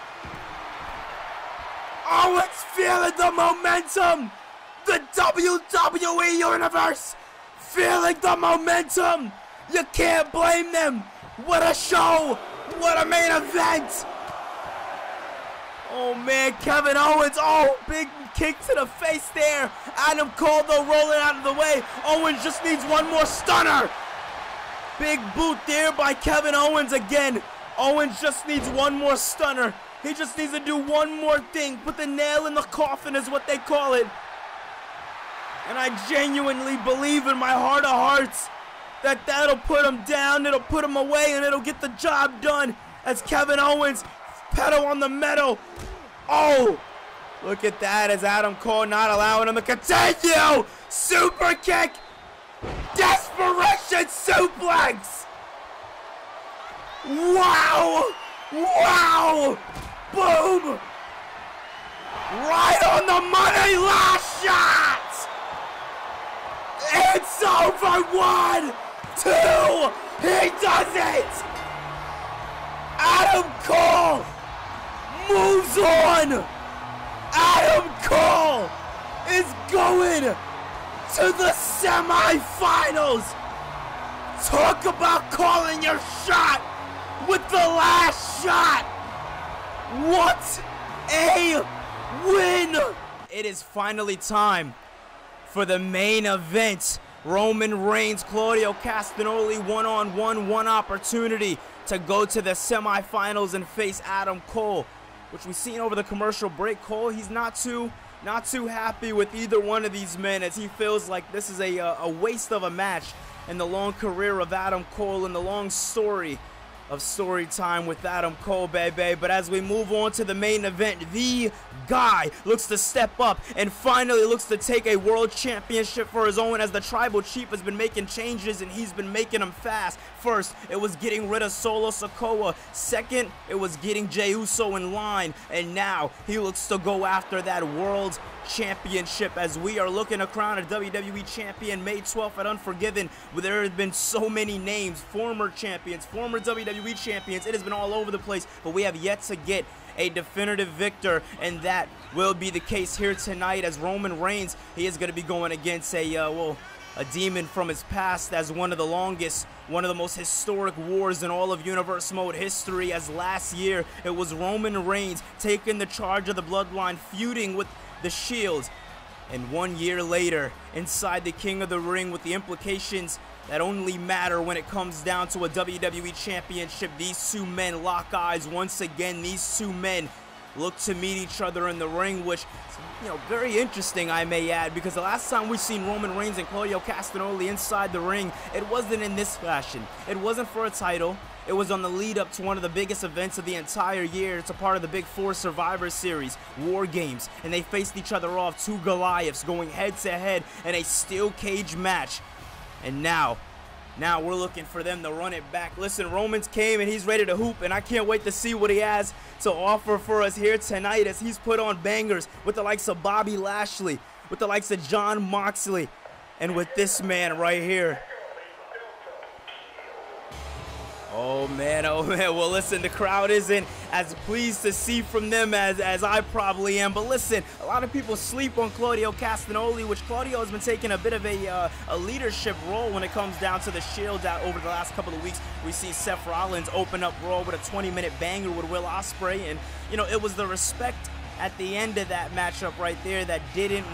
A: Owens feeling the momentum. The WWE Universe feeling the momentum. You can't blame them. What a show. What a main event. Oh, man, Kevin Owens. Oh, big kick to the face there. Adam Cole, though, rolling out of the way. Owens just needs one more stunner. Big boot there by Kevin Owens again. Owens just needs one more stunner. He just needs to do one more thing. Put the nail in the coffin is what they call it. And I genuinely believe in my heart of hearts that that'll put him down, it'll put him away, and it'll get the job done as Kevin Owens, pedal on the metal. Oh, look at that, as Adam Cole not allowing him to continue. Super kick. Desperation suplex. Wow. Wow. Boom. Right on the money. Last shot. It's over. 1, 2. He does it. Adam Cole moves on. Adam Cole is going to the semifinals. Talk about calling your shot with the last shot. What a win. It is finally time for the main event Roman Reigns, Claudio Castagnoli, one opportunity to go to the semifinals and face Adam Cole, which we've seen over the commercial break. Cole, he's not too happy with either one of these men, as he feels like this is a waste of a match in the long career of Adam Cole and the long story of story time with Adam Cole, baby. But as we move on to the main event, the guy looks to step up and finally looks to take a world championship for his own, as the tribal chief has been making changes and he's been making them fast. First, it was getting rid of Solo Sikoa. Second, it was getting Jey Uso in line. And now he looks to go after that world championship, as we are looking to crown a WWE champion May 12th at Unforgiven, where there have been so many names, former champions, former WWE champions. It has been all over the place, but we have yet to get a definitive victor, and that will be the case here tonight, as Roman Reigns, he is going to be going against a demon from his past, as one of the most historic wars in all of Universe Mode history, as last year it was Roman Reigns taking the charge of the Bloodline, feuding with the Shield, and 1 year later, inside the King of the Ring, with the implications that only matter when it comes down to a WWE championship, these two men lock eyes once again. These two men look to meet each other in the ring, which is, very interesting, I may add, because the last time we seen Roman Reigns and Claudio Castagnoli inside the ring, it wasn't in this fashion. It wasn't for a title. It was on the lead up to one of the biggest events of the entire year. It's a part of the Big Four Survivor Series, War Games, and they faced each other off, two Goliaths going head to head in a steel cage match. And now we're looking for them to run it back. Listen, Roman's came and he's ready to hoop, and I can't wait to see what he has to offer for us here tonight, as he's put on bangers with the likes of Bobby Lashley, with the likes of Jon Moxley, and with this man right here. Oh man, well listen, the crowd isn't as pleased to see from them as I probably am, but listen, a lot of people sleep on Claudio Castagnoli, which Claudio has been taking a bit of a leadership role when it comes down to the Shield. Out over the last couple of weeks, we see Seth Rollins open up Raw with a 20-minute banger with Will Ospreay, and it was the respect at the end of that matchup right there that didn't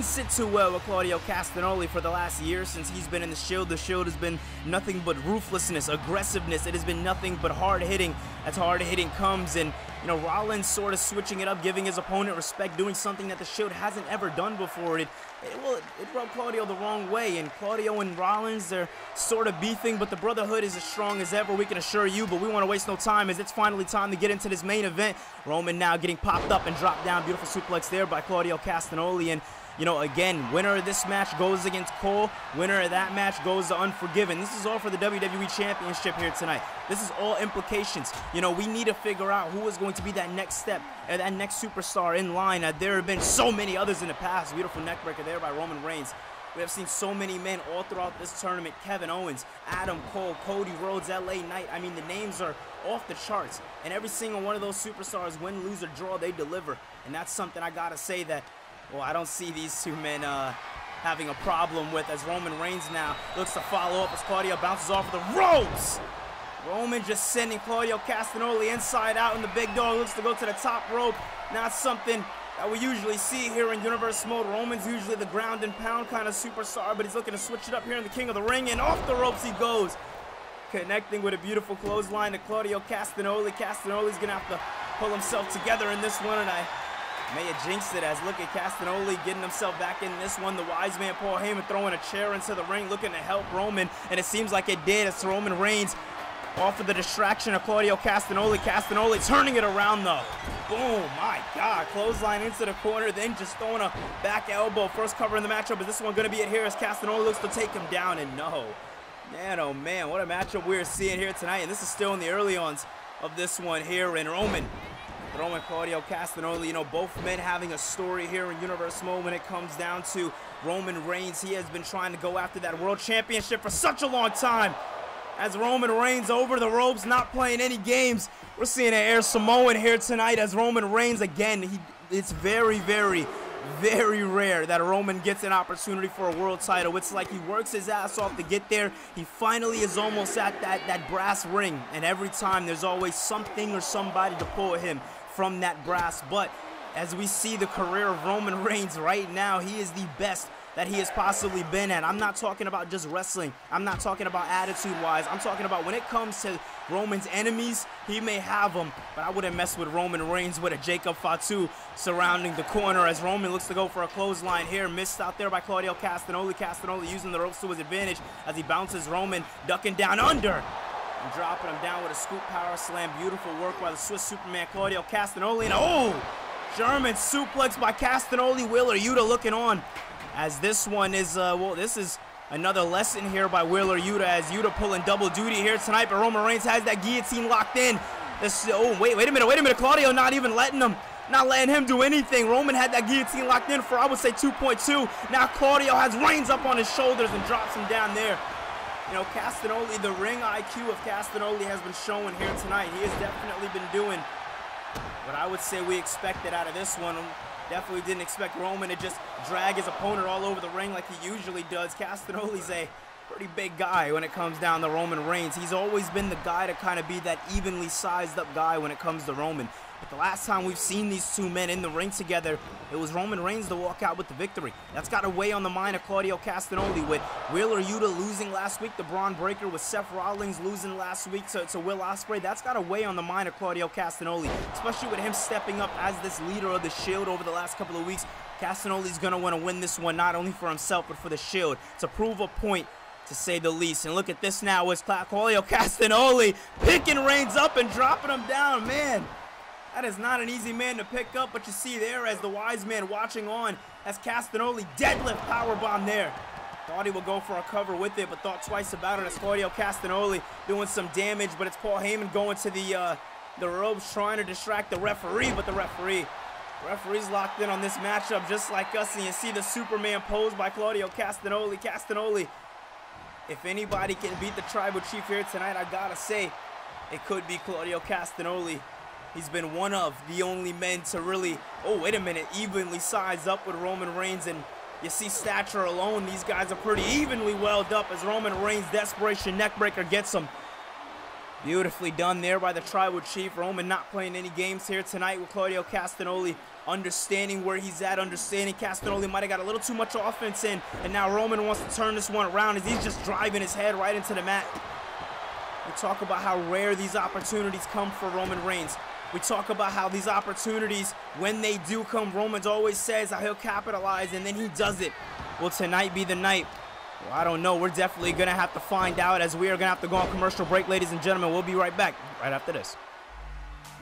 A: sit too well with Claudio Castagnoli for the last year since he's been in the Shield. The Shield has been nothing but ruthlessness, aggressiveness. It has been nothing but hard hitting as hard hitting comes. And, Rollins sort of switching it up, giving his opponent respect, doing something that the Shield hasn't ever done before. It rubbed Claudio the wrong way. And Claudio and Rollins, they're sort of beefing, but the brotherhood is as strong as ever, we can assure you. But we want to waste no time, as it's finally time to get into this main event. Roman now getting popped up and dropped down. Beautiful suplex there by Claudio Castagnoli. And again, winner of this match goes against Cole. Winner of that match goes to Unforgiven. This is all for the WWE Championship here tonight. This is all implications. We need to figure out who is going to be that next step, that next superstar in line. There have been so many others in the past. Beautiful neckbreaker there by Roman Reigns. We have seen so many men all throughout this tournament. Kevin Owens, Adam Cole, Cody Rhodes, LA Knight. I mean, the names are off the charts. And every single one of those superstars, win, lose, or draw, they deliver. And that's something I gotta say that, I don't see these two men having a problem with, as Roman Reigns now looks to follow up as Claudio bounces off of the ropes. Roman just sending Claudio Castagnoli inside out, and the big dog looks to go to the top rope. Not something that we usually see here in Universe Mode. Roman's usually the ground and pound kind of superstar, but he's looking to switch it up here in the King of the Ring, and off the ropes he goes. Connecting with a beautiful clothesline to Claudio Castagnoli. Castagnoli's going to have to pull himself together in this one, and I may have jinxed it, as look at Castagnoli getting himself back in this one. The wise man Paul Heyman throwing a chair into the ring, looking to help Roman, and it seems like it did. It's Roman Reigns off of the distraction of Claudio Castagnoli. Castagnoli turning it around though. Boom, my God. Clothesline into the corner, then just throwing a back elbow. First cover in the matchup. Is this one going to be it here as Castagnoli looks to take him down? And no. Man, oh man, what a matchup we're seeing here tonight. And this is still in the early ons of this one here. And Roman throwing Claudio Castagnoli, both men having a story here in Universe Mode when it comes down to Roman Reigns. He has been trying to go after that World Championship for such a long time. As Roman Reigns over the ropes, not playing any games. We're seeing an Air Samoan here tonight as Roman Reigns, again, it's very, very, very rare that Roman gets an opportunity for a world title. It's like he works his ass off to get there. He finally is almost at that brass ring, and every time there's always something or somebody to pull him from that brass. But as we see the career of Roman Reigns right now, he is the best that he has possibly been at. I'm not talking about just wrestling. I'm not talking about attitude-wise. I'm talking about when it comes to Roman's enemies, he may have them, but I wouldn't mess with Roman Reigns with a Jacob Fatu surrounding the corner as Roman looks to go for a clothesline here. Missed out there by Claudio Castagnoli. Castagnoli using the ropes to his advantage as he bounces Roman, ducking down under and dropping him down with a scoop power slam. Beautiful work by the Swiss Superman Claudio Castagnoli. And oh, German suplex by Castagnoli. Wheeler Yuta looking on as this one is, well, this is another lesson here by Wheeler Yuta as Yuta pulling double duty here tonight, but Roman Reigns has that guillotine locked in. This, oh, wait a minute. Claudio not even letting him, not letting him do anything. Roman had that guillotine locked in for, I would say, 2.2. Now Claudio has Reigns up on his shoulders and drops him down there. You know, Castagnoli, the ring IQ of Castagnoli has been showing here tonight. He has definitely been doing what I would say we expected out of this one. Definitely didn't expect Roman to just drag his opponent all over the ring like he usually does. Castagnoli's a pretty big guy when it comes down to Roman Reigns. He's always been the guy to kind of be that evenly sized up guy when it comes to Roman. But the last time we've seen these two men in the ring together, it was Roman Reigns to walk out with the victory. That's got to weigh on the mind of Claudio Castagnoli with Wheeler Yuta losing last week, the Braun Breaker, with Seth Rollins losing last week to Will Ospreay. That's got to weigh on the mind of Claudio Castagnoli, especially with him stepping up as this leader of the Shield over the last couple of weeks. Castagnoli's going to want to win this one, not only for himself, but for the Shield, to prove a point, to say the least. And look at this now, it's Claudio Castagnoli picking Reigns up and dropping him down. Man, that is not an easy man to pick up, but you see there as the wise man watching on as Castagnoli deadlift powerbomb there. Thought he would go for a cover with it, but thought twice about it as Claudio Castagnoli doing some damage, but it's Paul Heyman going to the ropes trying to distract the referee, but the referee's locked in on this matchup just like us, and you see the Superman pose by Claudio Castagnoli. Castagnoli, if anybody can beat the Tribal Chief here tonight, I gotta say, it could be Claudio Castagnoli. He's been one of the only men to really, oh, wait a minute, evenly size up with Roman Reigns. And you see stature alone, these guys are pretty evenly welled up as Roman Reigns' desperation neckbreaker gets him. Beautifully done there by the Tribal Chief. Roman not playing any games here tonight with Claudio Castagnoli, understanding where he's at, understanding Castagnoli might have got a little too much offense in, and now Roman wants to turn this one around as he's just driving his head right into the mat. We talk about how rare these opportunities come for Roman Reigns. We talk about how these opportunities, when they do come, Roman always says how he'll capitalize, and then he does it. Will tonight be the night? Well, I don't know. We're definitely going to have to find out as we are going to have to go on commercial break, ladies and gentlemen. We'll be right back right after this.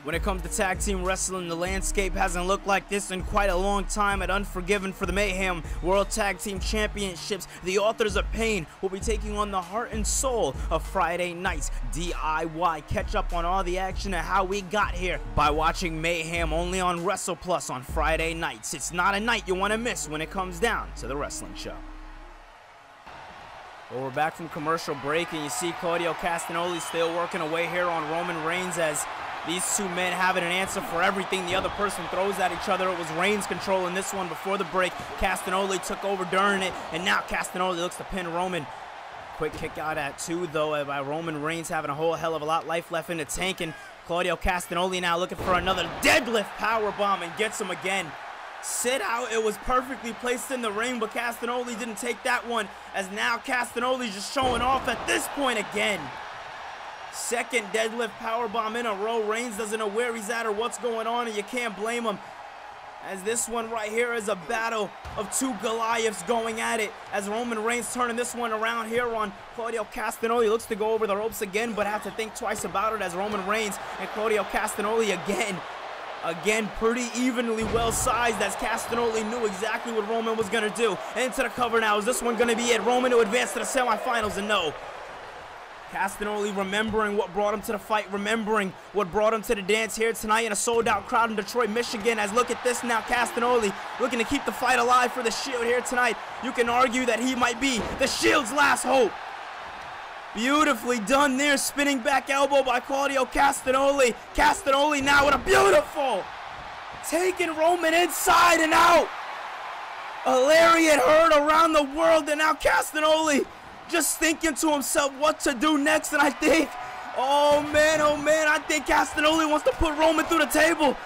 A: When it comes to tag team wrestling, the landscape hasn't looked like this in quite a long time at Unforgiven for the Mayhem World Tag Team Championships. The Authors of Pain will be taking on the heart and soul of Friday Night's DIY. Catch up on all the action and how we got here by watching Mayhem only on WrestlePluss on Friday nights. It's not a night you want to miss when it comes down to the wrestling show. Well, we're back from commercial break, and you see Claudio Castagnoli still working away here on Roman Reigns as these two men having an answer for everything the other person throws at each other. It was Reigns controlling this one before the break. Castagnoli took over during it, and now Castagnoli looks to pin Roman. Quick kick out at 2, though, by Roman Reigns having a whole hell of a lot life left in the tank, and Claudio Castagnoli now looking for another deadlift powerbomb and gets him again. Sit out, it was perfectly placed in the ring, but Castagnoli didn't take that one, as now Castagnoli's just showing off at this point again. Second deadlift powerbomb in a row. Reigns doesn't know where he's at or what's going on, and you can't blame him, as this one right here is a battle of two Goliaths going at it, as Roman Reigns turning this one around here on Claudio Castagnoli. Looks to go over the ropes again, but have to think twice about it, as Roman Reigns and Claudio Castagnoli again pretty evenly well sized, as Castagnoli knew exactly what Roman was going to do. Into the cover now. Is this one going to be it? Roman to advance to the semifinals, and no. Castagnoli remembering what brought him to the fight, remembering what brought him to the dance here tonight in a sold-out crowd in Detroit, Michigan. As look at this now, Castagnoli looking to keep the fight alive for the Shield here tonight. You can argue that he might be the Shield's last hope. Beautifully done there, spinning back elbow by Claudio Castagnoli. Castagnoli now with a beautiful taking Roman inside and out. A lariat heard around the world, and now Castagnoli just thinking to himself what to do next, and I think, oh man, I think Castagnoli wants to put Roman through the table.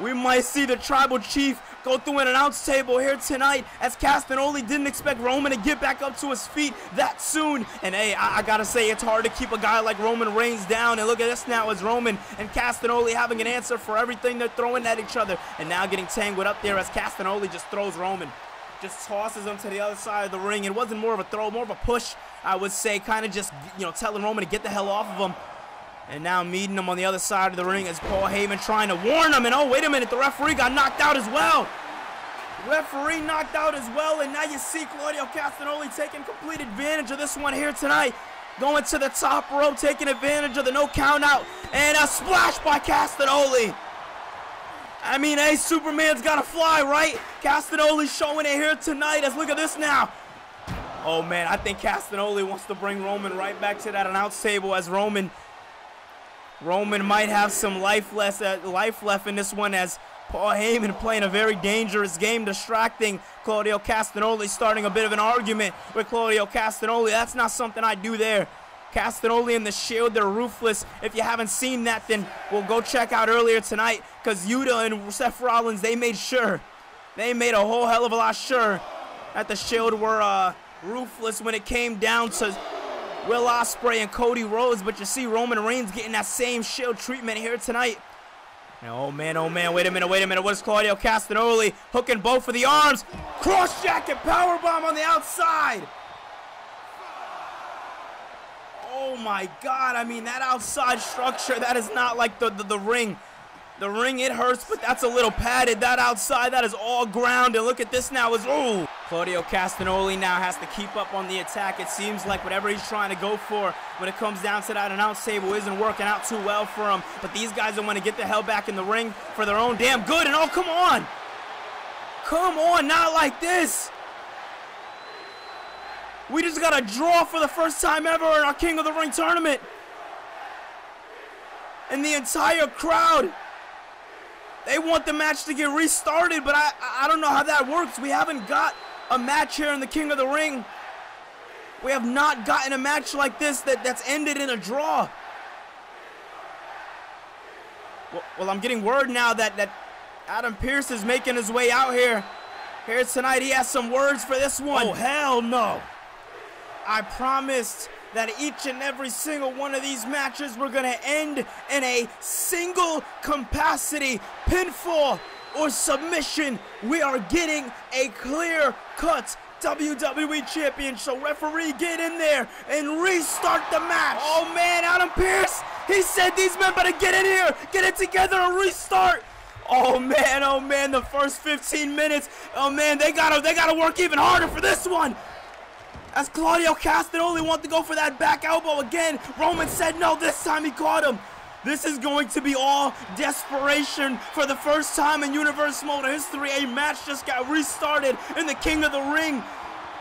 A: We might see the Tribal Chief go through an announce table here tonight, as Castagnoli didn't expect Roman to get back up to his feet that soon. And hey, I gotta say, it's hard to keep a guy like Roman Reigns down. And look at this now, as Roman and Castagnoli having an answer for everything they're throwing at each other. And now getting tangled up there as Castagnoli just throws Roman. Just tosses him to the other side of the ring. It wasn't more of a throw, more of a push, I would say, kind of just, telling Roman to get the hell off of him. And now meeting him on the other side of the ring as Paul Heyman trying to warn him. And oh, wait a minute, the referee got knocked out as well. Referee knocked out as well. And now you see Claudio Castagnoli taking complete advantage of this one here tonight. Going to the top rope, taking advantage of the no count out. And a splash by Castagnoli. I mean, hey, Superman's got to fly, right? Castagnoli showing it here tonight. As look at this now. Oh, man, I think Castagnoli wants to bring Roman right back to that announce table, as Roman might have some life left in this one, as Paul Heyman playing a very dangerous game, distracting Claudio Castagnoli, starting a bit of an argument with Claudio Castagnoli. That's not something I do there. Castagnoli and the Shield, they're ruthless. If you haven't seen that, then we'll go check out earlier tonight, because Yuta and Seth Rollins, they made a whole hell of a lot sure that the Shield were ruthless when it came down to Will Ospreay and Cody Rhodes. But you see Roman Reigns getting that same Shield treatment here tonight. Oh man, wait a minute. What is Claudio Castagnoli hooking both of the arms? Cross jacket powerbomb on the outside. Oh my God, I mean, that outside structure, that is not like the ring. The ring, it hurts, but that's a little padded. That outside, that is all ground. And look at this now, ooh. Claudio Castagnoli now has to keep up on the attack. It seems like whatever he's trying to go for when it comes down to that announce table isn't working out too well for him. But these guys don't want to get the hell back in the ring for their own damn good. And oh, come on. Come on, not like this. We just got a draw for the first time ever in our King of the Ring tournament. And the entire crowd, they want the match to get restarted, but I don't know how that works. We haven't got a match here in the King of the Ring. We have not gotten a match like this that's ended in a draw. Well, I'm getting word now that Adam Pearce is making his way out here tonight. He has some words for this one.
B: Oh, hell no.
A: I promised that each and every single one of these matches were going to end in a single capacity pinfall or submission. We are getting a clear-cut WWE champion. So referee, get in there and restart the match. Oh man, Adam Pearce, he said these men better get in here, get it together and restart. Oh man, the first 15 minutes, oh man, they gotta work even harder for this one. As Claudio Castagnoli wanted to go for that back elbow again, Roman said no, this time he caught him. This is going to be all desperation. For the first time in Universe Mode history, a match just got restarted in the King of the Ring.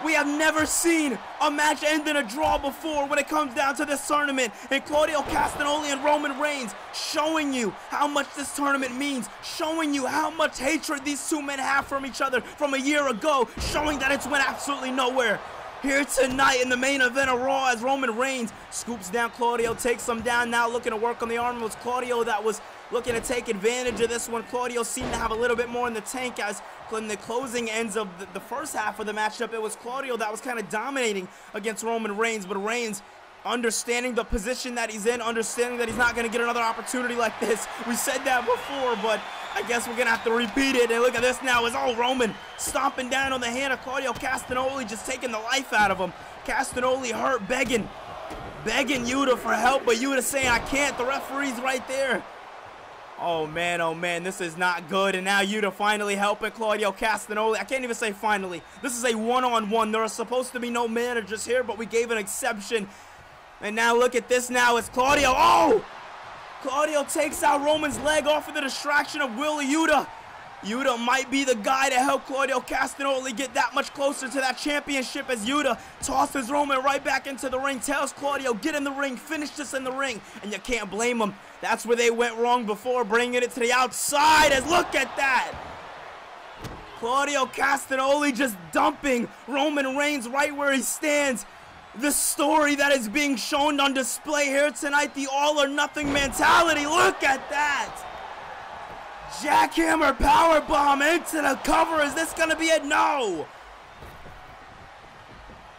A: We have never seen a match end in a draw before when it comes down to this tournament. And Claudio Castagnoli and Roman Reigns showing you how much this tournament means, showing you how much hatred these two men have from each other from a year ago, showing that it's went absolutely nowhere. Here tonight in the main event of Raw, as Roman Reigns scoops down Claudio, takes him down, now looking to work on the arm. It was Claudio that was looking to take advantage of this one. Claudio seemed to have a little bit more in the tank, as in the closing ends of the first half of the matchup, it was Claudio that was kind of dominating against Roman Reigns. But Reigns, understanding the position that he's in, understanding that he's not going to get another opportunity like this. We said that before, but I guess we're going to have to repeat it. And look at this now, as Roman stomping down on the hand of Claudio Castagnoli, just taking the life out of him. Castagnoli hurt, begging Yuta for help, but Yuta saying, I can't, the referee's right there. Oh man, this is not good. And now Yuta finally helping Claudio Castagnoli. I can't even say finally. This is a one-on-one. There are supposed to be no managers here, but we gave an exception. And now look at this now, it's Claudio. Oh! Claudio takes out Roman's leg off of the distraction of Will Yuta. Yuta might be the guy to help Claudio Castagnoli get that much closer to that championship, as Yuta tosses Roman right back into the ring, tells Claudio, get in the ring, finish this in the ring. And you can't blame him. That's where they went wrong before, bringing it to the outside, as look at that. Claudio Castagnoli just dumping Roman Reigns right where he stands. The story that is being shown on display here tonight, the all or nothing mentality. Look at that. Jackhammer powerbomb into the cover. Is this going to be it? No.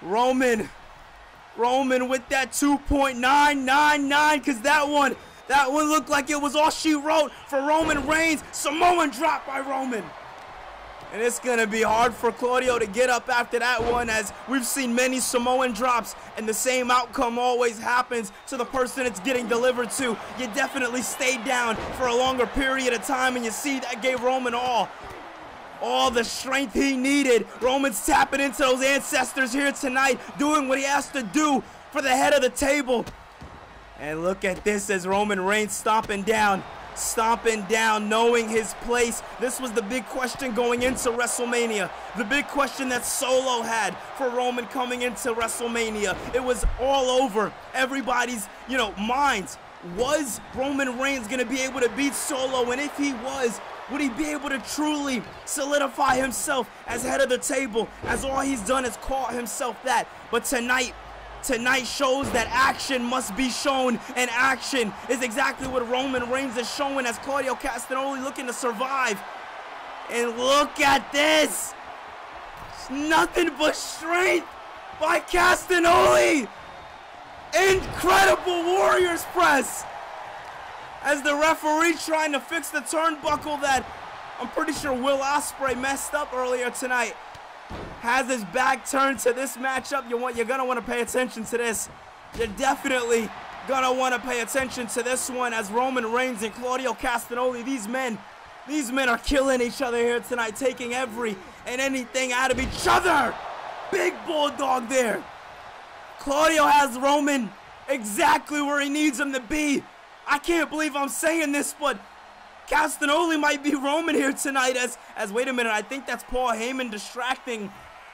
A: Roman with that 2.999, because that one looked like it was all she wrote for Roman Reigns. Samoan drop by Roman. And it's going to be hard for Claudio to get up after that one, as we've seen many Samoan drops, and the same outcome always happens to the person it's getting delivered to. You definitely stayed down for a longer period of time, and you see that gave Roman all the strength he needed. Roman's tapping into those ancestors here tonight, doing what he has to do for the head of the table. And look at this as Roman Reigns stomping down, knowing his place. This was the big question going into WrestleMania. The big question that Solo had for Roman coming into WrestleMania. It was all over everybody's, minds. Was Roman Reigns going to be able to beat Solo? And if he was, would he be able to truly solidify himself as head of the table, as all he's done is call himself that? But tonight shows that action must be shown, and action is exactly what Roman Reigns is showing, as Claudio Castagnoli looking to survive. And look at this. It's nothing but strength by Castagnoli. Incredible Warriors press, as the referee trying to fix the turnbuckle that I'm pretty sure Will Ospreay messed up earlier tonight. Has his back turned to this matchup. You're going to want to pay attention to this. You're definitely going to want to pay attention to this one, as Roman Reigns and Claudio Castagnoli, these men are killing each other here tonight, taking every and anything out of each other. Big bulldog there. Claudio has Roman exactly where he needs him to be. I can't believe I'm saying this, but Castagnoli might be Roman here tonight, as wait a minute, I think that's Paul Heyman distracting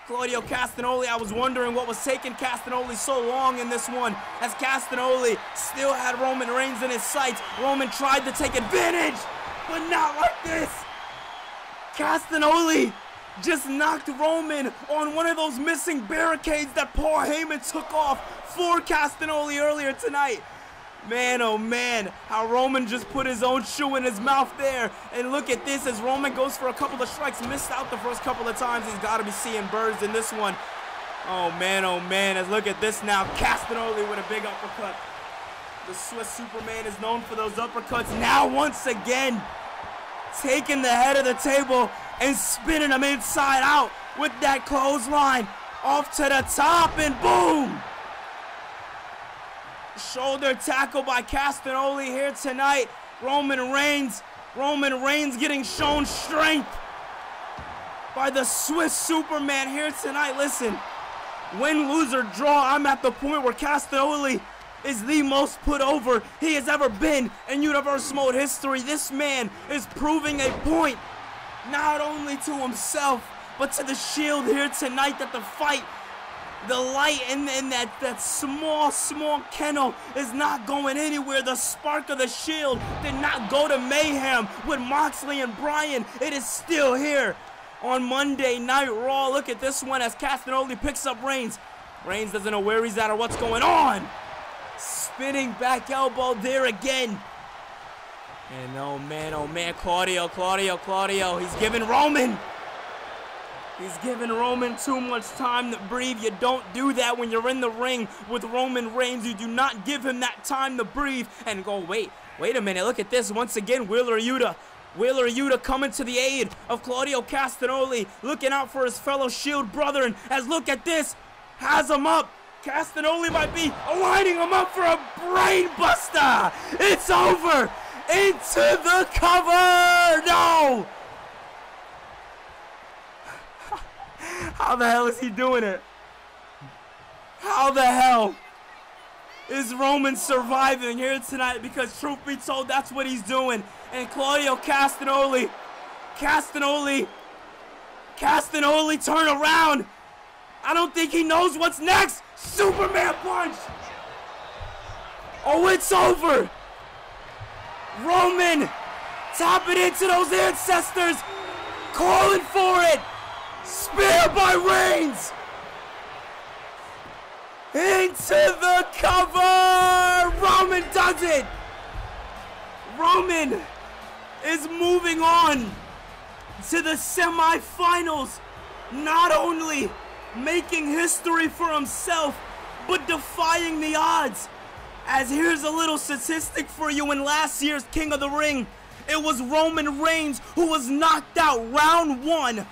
A: Claudio Castagnoli. I was wondering what was taking Castagnoli so long in this one, as Castagnoli still had Roman Reigns in his sights. Roman tried to take advantage, but not like this. Castagnoli just knocked Roman on one of those missing barricades that Paul Heyman took off for Castagnoli earlier tonight. Man, oh man, how Roman just put his own shoe in his mouth there. And look at this as Roman goes for a couple of strikes, missed out the first couple of times. He's got to be seeing birds in this one. Oh man, as look at this now. Castagnoli with a big uppercut. The Swiss Superman is known for those uppercuts. Now once again, taking the head of the table and spinning him inside out with that clothesline. Off to the top and boom! Shoulder tackle by Castagnoli here tonight. Roman Reigns getting shown strength by the Swiss Superman here tonight. Listen, win, lose, or draw, I'm at the point where Castagnoli is the most put over he has ever been in Universe Mode history. This man is proving a point, not only to himself, but to the Shield here tonight, that the fight, the light in that small kennel is not going anywhere. The spark of the Shield did not go to mayhem with Moxley and Bryan. It is still here on Monday Night Raw. Look at this one as Castagnoli picks up Reigns. Reigns doesn't know where he's at or what's going on. Spinning back elbow there again. And oh man, Claudio. He's giving Roman too much time to breathe. You don't do that when you're in the ring with Roman Reigns. You do not give him that time to breathe and go, wait a minute, look at this. Once again, Wheeler Yuta coming to the aid of Claudio Castagnoli, looking out for his fellow Shield brethren, as look at this, has him up. Castagnoli might be lining him up for a brain buster. It's over. Into the cover. No. How the hell is he doing it? How the hell is Roman surviving here tonight? Because truth be told, that's what he's doing. And Claudio Castagnoli turn around. I don't think he knows what's next. Superman punch. Oh, it's over. Roman tapping into those ancestors, calling for it. Spear by Reigns. Into the cover. Roman does it. Roman is moving on to the semifinals, not only making history for himself, but defying the odds. As here's a little statistic for you: in last year's King of the Ring, it was Roman Reigns who was knocked out round 1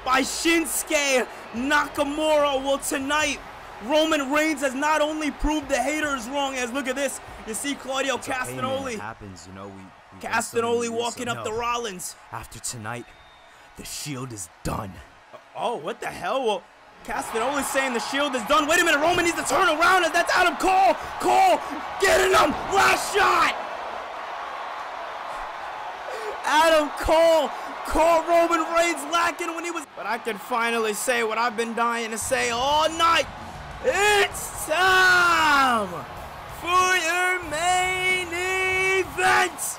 A: by Shinsuke Nakamura. Well, tonight, Roman Reigns has not only proved the haters wrong, as look at this, you see Claudio Castagnoli.
B: It happens, you know, we
A: Castagnoli walking up to Rollins.
B: After tonight, the Shield is done.
A: Oh, what the hell? Well, Castagnoli saying the Shield is done. Wait a minute, Roman needs to turn around as that's Adam Cole. Cole getting him. Last shot. Adam Cole caught Roman Reigns lacking when he was... But I can finally say what I've been dying to say all night. It's time for your main event.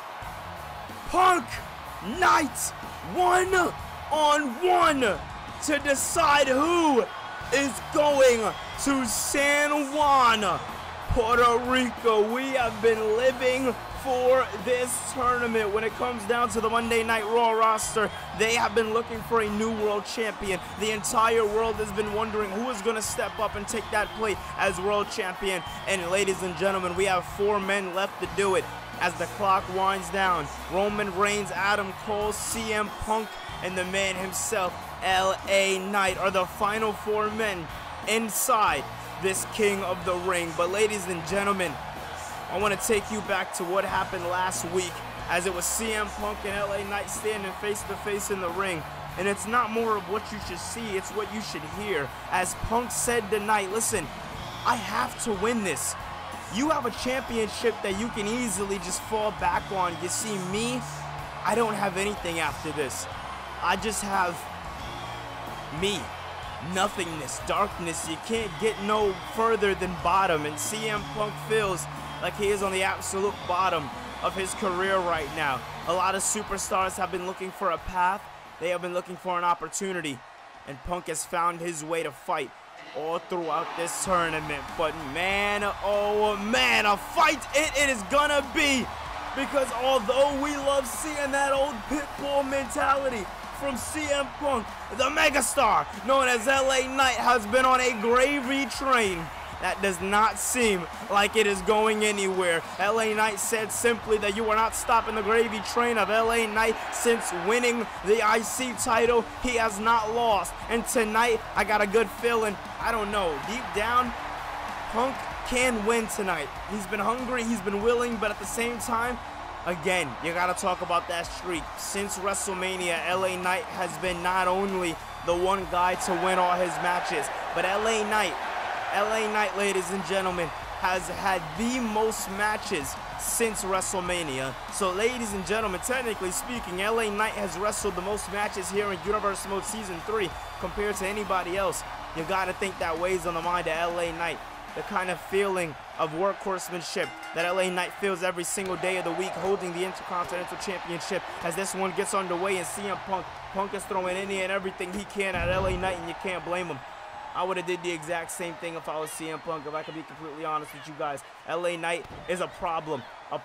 A: Punk Night 1-on-1 to decide who is going to San Juan, Puerto Rico. We have been living for this tournament. When it comes down to the Monday Night Raw roster, they have been looking for a new world champion. The entire world has been wondering who is going to step up and take that plate as world champion. And ladies and gentlemen, we have 4 men left to do it. As the clock winds down, Roman Reigns, Adam Cole, CM Punk, and the man himself, LA Knight, are the final 4 men inside this King of the Ring. But ladies and gentlemen, I want to take you back to what happened last week, as it was CM Punk and LA Knight standing face to face in the ring. And it's not more of what you should see, it's what you should hear. As Punk said tonight, listen, I have to win this. You have a championship that you can easily just fall back on. You see me, I don't have anything after this. I just have me. Nothingness, darkness. You can't get no further than bottom. And CM Punk feels like he is on the absolute bottom of his career right now. A lot of superstars have been looking for a path. They have been looking for an opportunity. And Punk has found his way to fight all throughout this tournament. But man, oh man, a fight it is gonna be. Because although we love seeing that old pitbull mentality from CM Punk, the megastar known as LA Knight has been on a gravy train that does not seem like it is going anywhere. LA Knight said simply that you are not stopping the gravy train of LA Knight. Since winning the IC title, he has not lost. And tonight, I got a good feeling, I don't know, deep down, Punk can win tonight. He's been hungry, he's been willing, but at the same time, again, you gotta talk about that streak. Since WrestleMania, LA Knight has been not only the one guy to win all his matches, but LA Knight, ladies and gentlemen, has had the most matches since WrestleMania. So, ladies and gentlemen, technically speaking, LA Knight has wrestled the most matches here in Universe Mode Season 3 compared to anybody else. You gotta think that weighs on the mind of LA Knight. The kind of feeling of workhorsemanship that LA Knight feels every single day of the week, holding the Intercontinental Championship as this one gets underway. And CM Punk is throwing any and everything he can at LA Knight, and you can't blame him. I would have did the exact same thing if I was CM Punk, if I could be completely honest with you guys. LA Knight is a problem, a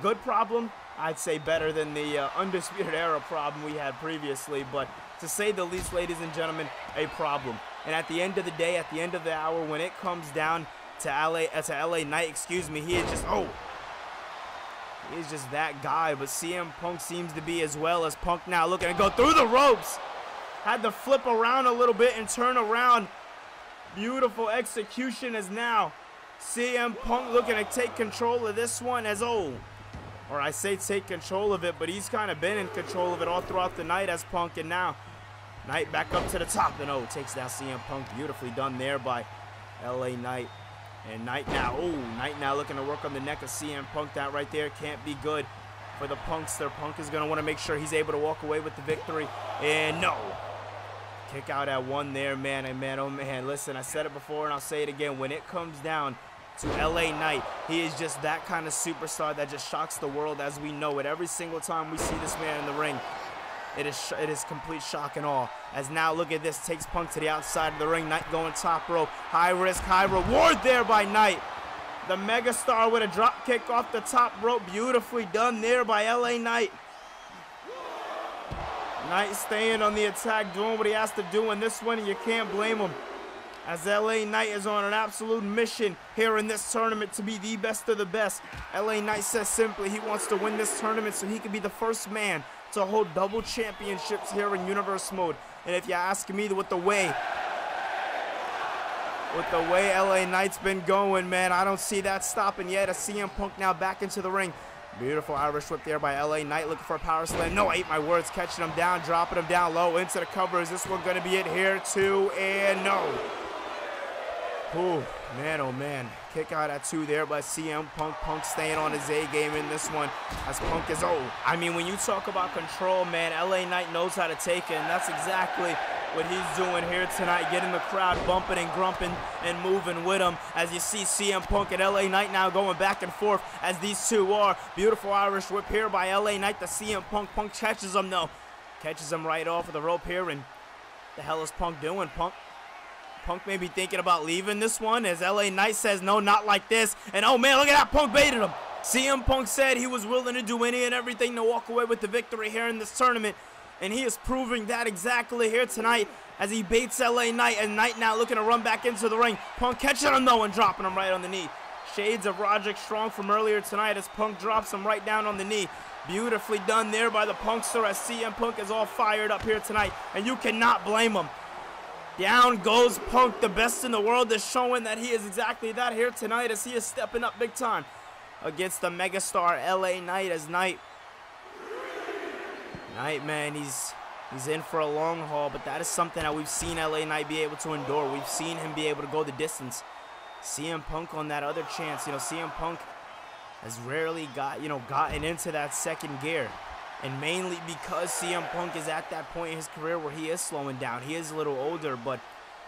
A: good problem. I'd say better than the Undisputed Era problem we had previously, but to say the least, ladies and gentlemen, a problem. And at the end of the day, at the end of the hour, when it comes down to LA Knight, he is just, he is just that guy. But CM Punk seems to be as well. As Punk now looking to go through the ropes. Had to flip around a little bit and turn around. Beautiful execution as now CM Punk looking to take control of this one as or I say take control of it, but he's kind of been in control of it all throughout the night as Punk. And now Knight back up to the top and takes down CM Punk. Beautifully done there by LA Knight. And Knight now looking to work on the neck of CM Punk. That right there can't be good for the Punkster. Punk is going to want to make sure he's able to walk away with the victory. And no. Kick out at 1 there, man. And man, oh man, listen, I said it before and I'll say it again. When it comes down to LA Knight, he is just that kind of superstar that just shocks the world as we know it. Every single time we see this man in the ring, it is complete shock and awe. As now, look at this, takes Punk to the outside of the ring. Knight going top rope. High risk, high reward there by Knight. The megastar with a drop kick off the top rope. Beautifully done there by LA Knight. Knight staying on the attack, doing what he has to do in this one, and you can't blame him. As LA Knight is on an absolute mission here in this tournament to be the best of the best. LA Knight says simply he wants to win this tournament so he can be the first man to hold double championships here in Universe Mode. And if you ask me, with the way LA Knight's been going, man, I don't see that stopping yet. As CM Punk now back into the ring. Beautiful Irish whip there by LA Knight, looking for a power slam. No, I ate my words, catching him down, dropping him down low into the cover. Is this one going to be it here too? And no. Oh man. Kick out at 2 there by CM Punk. Punk staying on his A game in this one as Punk is, I mean, when you talk about control, man, LA Knight knows how to take it, and that's exactly what he's doing here tonight, getting the crowd bumping and grumping and moving with him. As you see CM Punk and LA Knight now going back and forth as these two are. Beautiful Irish whip here by LA Knight to CM Punk. Punk catches him though. Catches him right off of the rope here, and the hell is Punk doing? Punk may be thinking about leaving this one as LA Knight says, no, not like this. And oh man, look at that, Punk baited him. CM Punk said he was willing to do any and everything to walk away with the victory here in this tournament. And he is proving that exactly here tonight as he baits LA Knight, and Knight now looking to run back into the ring. Punk catching him though and dropping him right on the knee. Shades of Roderick Strong from earlier tonight as Punk drops him right down on the knee. Beautifully done there by the Punkster as CM Punk is all fired up here tonight, and you cannot blame him. Down goes Punk, the best in the world, is showing that he is exactly that here tonight as he is stepping up big time against the megastar LA Knight. As Knight, man, he's in for a long haul, but that is something that we've seen LA Knight be able to endure. We've seen him be able to go the distance. CM Punk on that other chance, CM Punk has rarely gotten into that second gear. And mainly because CM Punk is at that point in his career where he is slowing down. He is a little older, but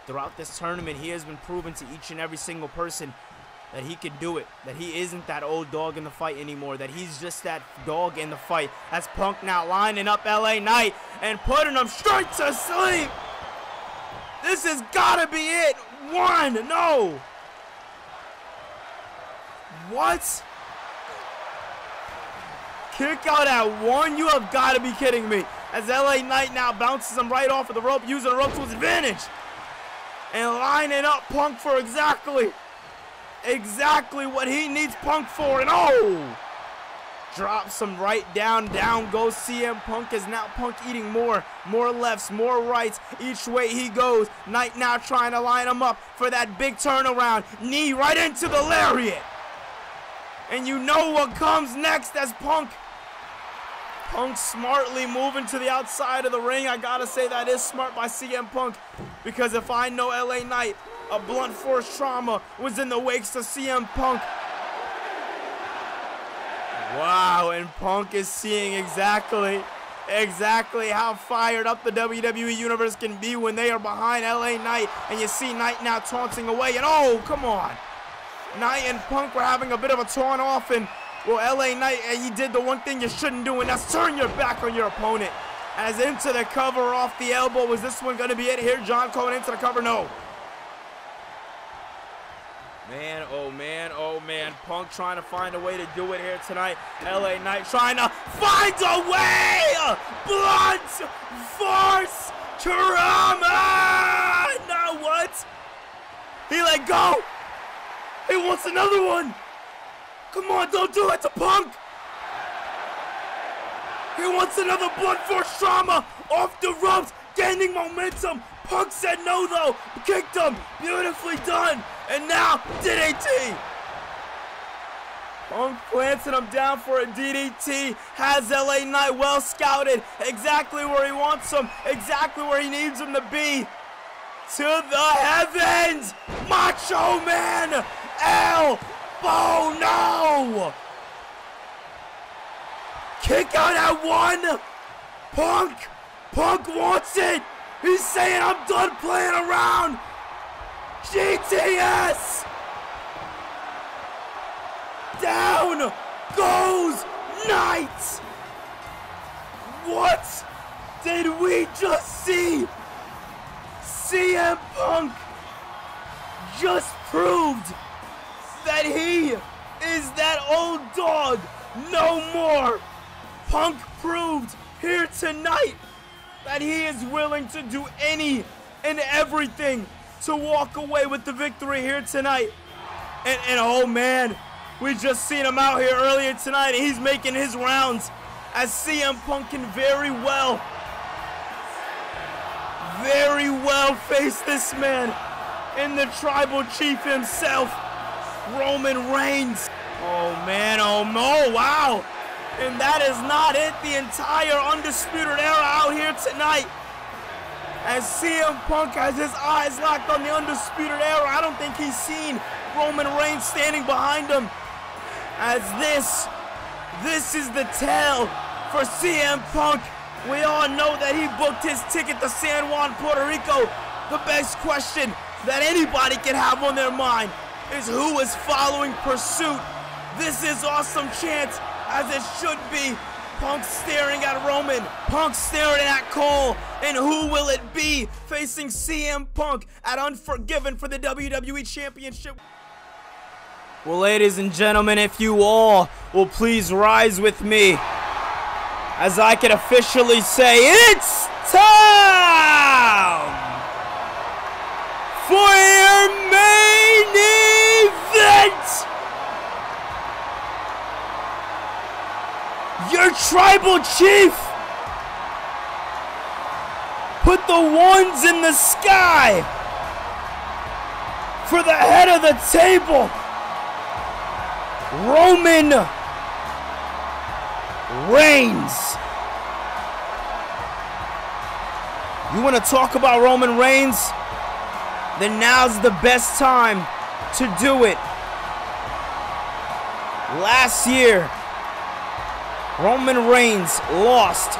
A: throughout this tournament, he has been proven to each and every single person that he can do it, that he isn't that old dog in the fight anymore, that he's just that dog in the fight. As Punk now lining up LA Knight and putting him straight to sleep. This has got to be it. One, no. What? Kick out at 1? You have got to be kidding me. As LA Knight now bounces him right off of the rope, using the rope to his advantage. And lining up Punk for exactly what he needs Punk for. And drops him right down. Down goes CM Punk as now Punk eating more lefts, more rights. Each way he goes. Knight now trying to line him up for that big turnaround. Knee right into the lariat. And you know what comes next as Punk smartly moving to the outside of the ring. I gotta say that is smart by CM Punk, because if I know LA Knight, a blunt force trauma was in the wakes of CM Punk. Wow, and Punk is seeing exactly how fired up the WWE Universe can be when they are behind LA Knight. And you see Knight now taunting away, and come on. Knight and Punk were having a bit of a taunt off, and LA Knight, he did the one thing you shouldn't do, and that's turn your back on your opponent. As into the cover off the elbow. Was this one going to be it here? John going into the cover? No. Man. Punk trying to find a way to do it here tonight. LA Knight trying to find a way! Blunt force trauma! Now what? He let go! He wants another one! Come on, don't do it to Punk! He wants another blunt force trauma off the ropes, gaining momentum. Punk said no though, kicked him, beautifully done, and now DDT. Punk planting him down for a DDT, has LA Knight well scouted, exactly where he wants him, exactly where he needs him to be. To the heavens, Macho Man, elbow, no! Kick out at 1. Punk wants it. He's saying, I'm done playing around. GTS. Down goes Knight. What did we just see? CM Punk just proved that he is that old dog no more. Punk proved here tonight that he is willing to do any and everything to walk away with the victory here tonight. And oh man, we just seen him out here earlier tonight, and he's making his rounds as CM Punk can very well face this man in the Tribal Chief himself, Roman Reigns. Oh man, oh no, wow. And that is not it. The entire Undisputed Era out here tonight. As CM Punk has his eyes locked on the Undisputed Era. I don't think he's seen Roman Reigns standing behind him. As this is the tale for CM Punk. We all know that he booked his ticket to San Juan, Puerto Rico. The best question that anybody can have on their mind is who is following pursuit. This is awesome chance, as it should be. Punk staring at Roman, Punk staring at Cole, and who will it be facing CM Punk at Unforgiven for the WWE Championship? Well, ladies and gentlemen, if you all will please rise with me, as I can officially say, it's time for your main event! Your Tribal Chief put the ones in the sky for the head of the table, Roman Reigns. You want to talk about Roman Reigns? Then now's the best time to do it. Last year, Roman Reigns lost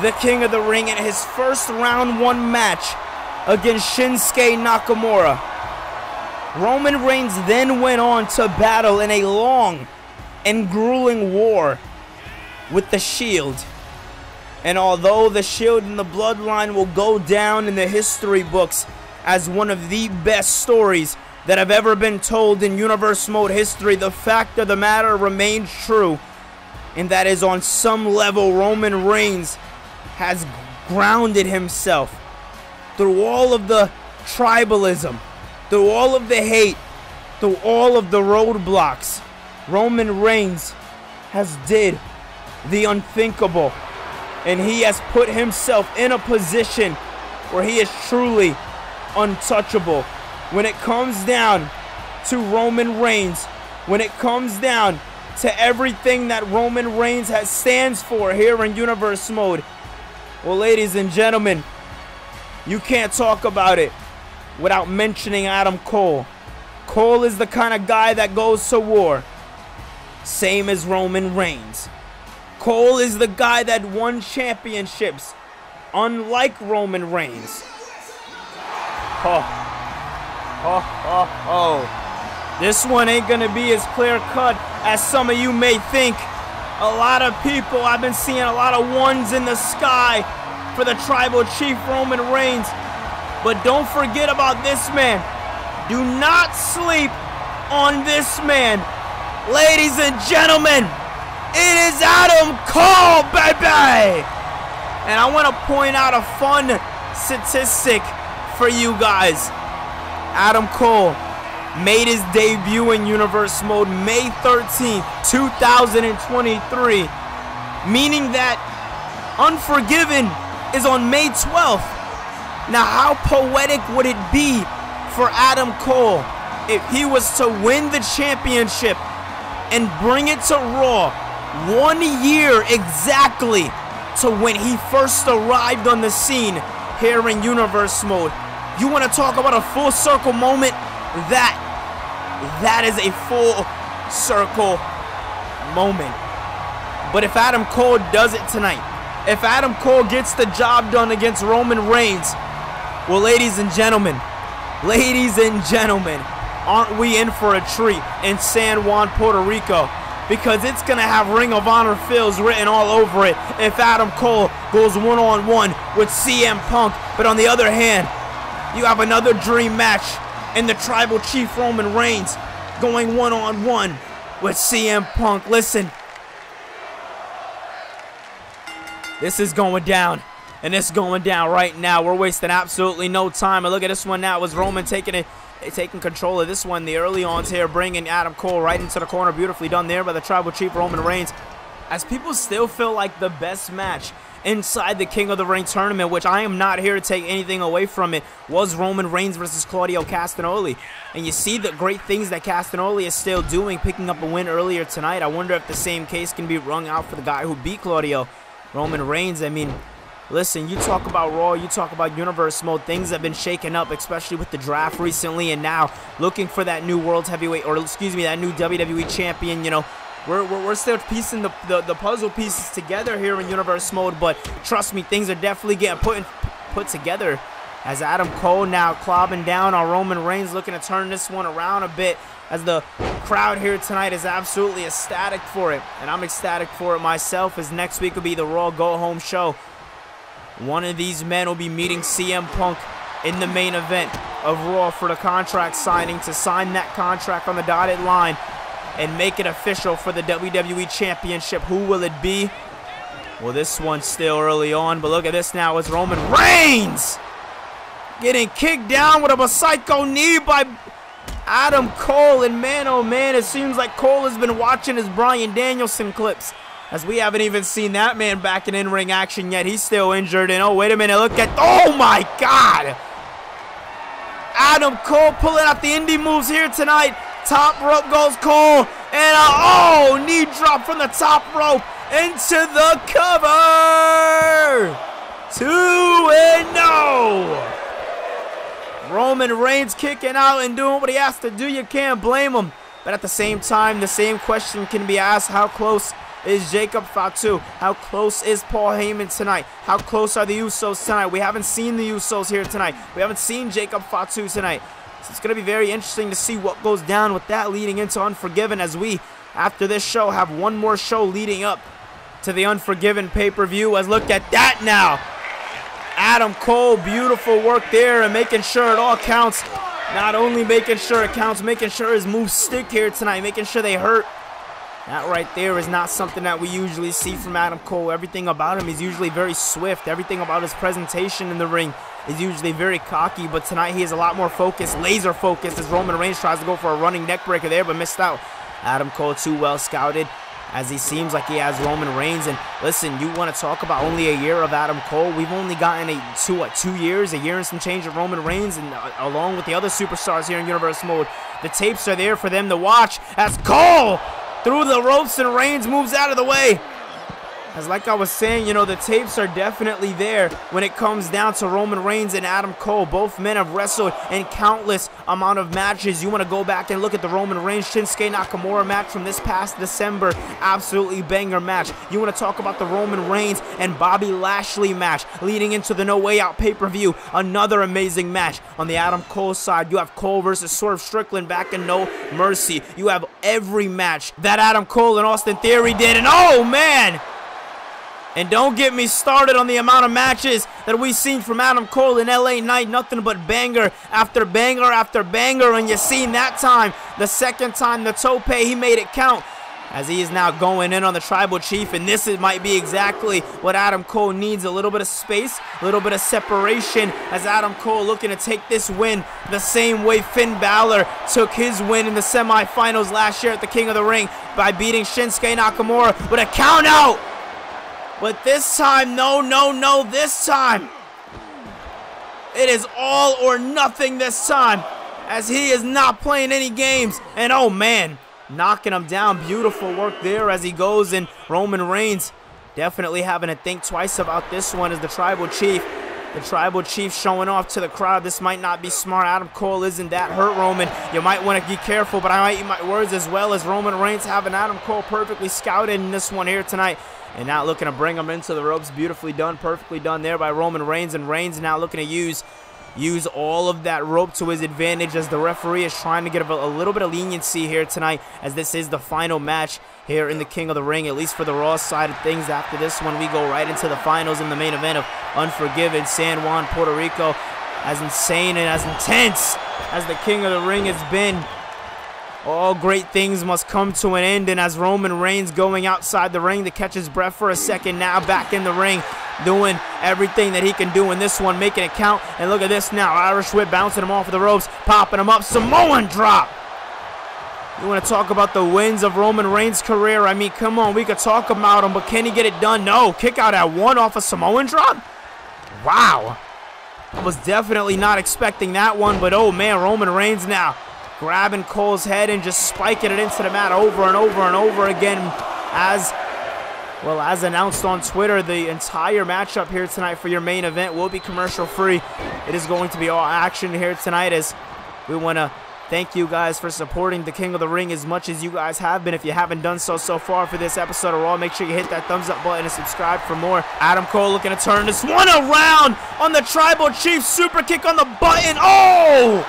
A: the King of the Ring in his first round 1 match against Shinsuke Nakamura. Roman Reigns then went on to battle in a long and grueling war with the Shield. And although the Shield and the Bloodline will go down in the history books as one of the best stories that have ever been told in Universe Mode history, the fact of the matter remains true. And that is, on some level, Roman Reigns has grounded himself through all of the tribalism, through all of the hate, through all of the roadblocks. Roman Reigns has did the unthinkable, and he has put himself in a position where he is truly untouchable. When it comes down to Roman Reigns, when it comes down to everything that Roman Reigns stands for here in Universe Mode, well, ladies and gentlemen, you can't talk about it without mentioning Adam Cole. Cole is the kind of guy that goes to war, same as Roman Reigns. Cole is the guy that won championships, unlike Roman Reigns. This one ain't gonna be as clear cut as some of you may think. A lot of people, I've been seeing a lot of ones in the sky for the Tribal Chief Roman Reigns. But don't forget about this man. Do not sleep on this man. Ladies and gentlemen, it is Adam Cole, baby! And I want to point out a fun statistic for you guys. Adam Cole made his debut in Universe Mode May 13th, 2023, meaning that Unforgiven is on May 12th. Now, how poetic would it be for Adam Cole if he was to win the championship and bring it to Raw 1 year exactly to when he first arrived on the scene here in Universe Mode? You want to talk about a full circle moment? That is a full circle moment. But if Adam Cole does it tonight, if Adam Cole gets the job done against Roman Reigns, well, ladies and gentlemen, aren't we in for a treat in San Juan, Puerto Rico? Because it's going to have Ring of Honor feels written all over it if Adam Cole goes one-on-one with CM Punk. But on the other hand, you have another dream match in the Tribal Chief Roman Reigns going one-on-one with CM Punk. Listen, this is going down And it's going down right now. We're wasting absolutely no time. And look at this one now. It was Roman taking control of this one. The early ons here, bringing Adam Cole right into the corner. Beautifully done there by the Tribal Chief Roman Reigns. As people still feel like the best match inside the King of the Ring tournament, which I am not here to take anything away from it, was Roman Reigns versus Claudio Castagnoli. And you see the great things that Castagnoli is still doing, picking up a win earlier tonight. I wonder if the same case can be rung out for the guy who beat Claudio, Roman Reigns. I mean, listen, you talk about Raw, you talk about Universe Mode, things have been shaken up, especially with the draft recently, and now looking for that new World Heavyweight, or excuse me, that new WWE Champion. You know, we're still piecing the puzzle pieces together here in Universe Mode, but trust me, things are definitely getting put together. As Adam Cole now clobbing down on Roman Reigns, looking to turn this one around a bit, as the crowd here tonight is absolutely ecstatic for it. And I'm ecstatic for it myself, as next week will be the Raw Go Home show. One of these men will be meeting CM Punk in the main event of Raw for the contract signing, to sign that contract on the dotted line and make it official for the WWE Championship. Who will it be? Well, this one's still early on, but look at this now. It's Roman Reigns getting kicked down with a psycho knee by Adam Cole. And man, oh man, it seems like Cole has been watching his Bryan Danielson clips, as we haven't even seen that man back in in-ring action yet. He's still injured. And oh, wait a minute, look at, oh my God, Adam Cole pulling out the indie moves here tonight. Top rope goes Cole, and knee drop from the top rope into the cover. 2-0. Roman Reigns kicking out and doing what he has to do. You can't blame him. But at the same time, the same question can be asked: how close is Jacob Fatu? How close is Paul Heyman tonight? How close are the Usos tonight? We haven't seen the Usos here tonight. We haven't seen Jacob Fatu tonight. So it's going to be very interesting to see what goes down with that leading into Unforgiven, as we, after this show, have one more show leading up to the Unforgiven pay-per-view. As look at that now. Adam Cole, beautiful work there, and making sure it all counts. Not only making sure it counts, making sure his moves stick here tonight, making sure they hurt. That right there is not something that we usually see from Adam Cole. Everything about him is usually very swift. Everything about his presentation in the ring is usually very cocky, but tonight he is a lot more focused, laser focused, as Roman Reigns tries to go for a running neck breaker there, but missed out. Adam Cole too well scouted, as he seems like he has Roman Reigns. And listen, you want to talk about only a year of Adam Cole? We've only gotten a year and some change of Roman Reigns, and along with the other superstars here in Universe Mode. The tapes are there for them to watch, as Cole through the ropes and Reigns moves out of the way. As like I was saying, you know, the tapes are definitely there when it comes down to Roman Reigns and Adam Cole. Both men have wrestled in countless amount of matches. You want to go back and look at the Roman Reigns Shinsuke Nakamura match from this past December. Absolutely banger match. You want to talk about the Roman Reigns and Bobby Lashley match leading into the No Way Out pay-per-view. Another amazing match. On the Adam Cole side, you have Cole versus Swerve Strickland back in No Mercy. You have every match that Adam Cole and Austin Theory did. And oh man! And don't get me started on the amount of matches that we've seen from Adam Cole in LA Knight. Nothing but banger after banger after banger. And you seen that time, the second time, the tope, he made it count. As he is now going in on the Tribal Chief. And this might be exactly what Adam Cole needs. A little bit of space, a little bit of separation. As Adam Cole looking to take this win the same way Finn Balor took his win in the semifinals last year at the King of the Ring by beating Shinsuke Nakamura with a count out. But this time, no, this time, it is all or nothing this time, as he is not playing any games. And oh man, knocking him down. Beautiful work there as he goes. And Roman Reigns definitely having to think twice about this one as the Tribal Chief. The Tribal Chief showing off to the crowd. This might not be smart. Adam Cole isn't that hurt, Roman. You might want to be careful, but I might eat my words, as well as Roman Reigns having Adam Cole perfectly scouted in this one here tonight. And now looking to bring him into the ropes. Beautifully done, perfectly done there by Roman Reigns. And Reigns now looking to use all of that rope to his advantage, as the referee is trying to get a little bit of leniency here tonight, as this is the final match here in the King of the Ring, at least for the Raw side of things. After this one, we go right into the finals in the main event of Unforgiven, San Juan, Puerto Rico. As insane and as intense as the King of the Ring has been, all great things must come to an end. And as Roman Reigns going outside the ring to catch his breath for a second, now back in the ring, doing everything that he can do in this one, making it count. And look at this now. Irish whip bouncing him off of the ropes, popping him up. Samoan drop. You want to talk about the wins of Roman Reigns' career? I mean, come on. We could talk about him, but can he get it done? No. Kick out at 1 off a Samoan drop? Wow. I was definitely not expecting that one, but oh man, Roman Reigns now grabbing Cole's head and just spiking it into the mat over and over and over again. As announced on Twitter, the entire matchup here tonight for your main event will be commercial free. It is going to be all action here tonight, as we want to thank you guys for supporting the King of the Ring as much as you guys have been. If you haven't done so far for this episode of Raw, make sure you hit that thumbs up button and subscribe for more. Adam Cole looking to turn this one around on the Tribal Chief, super kick on the button. Oh!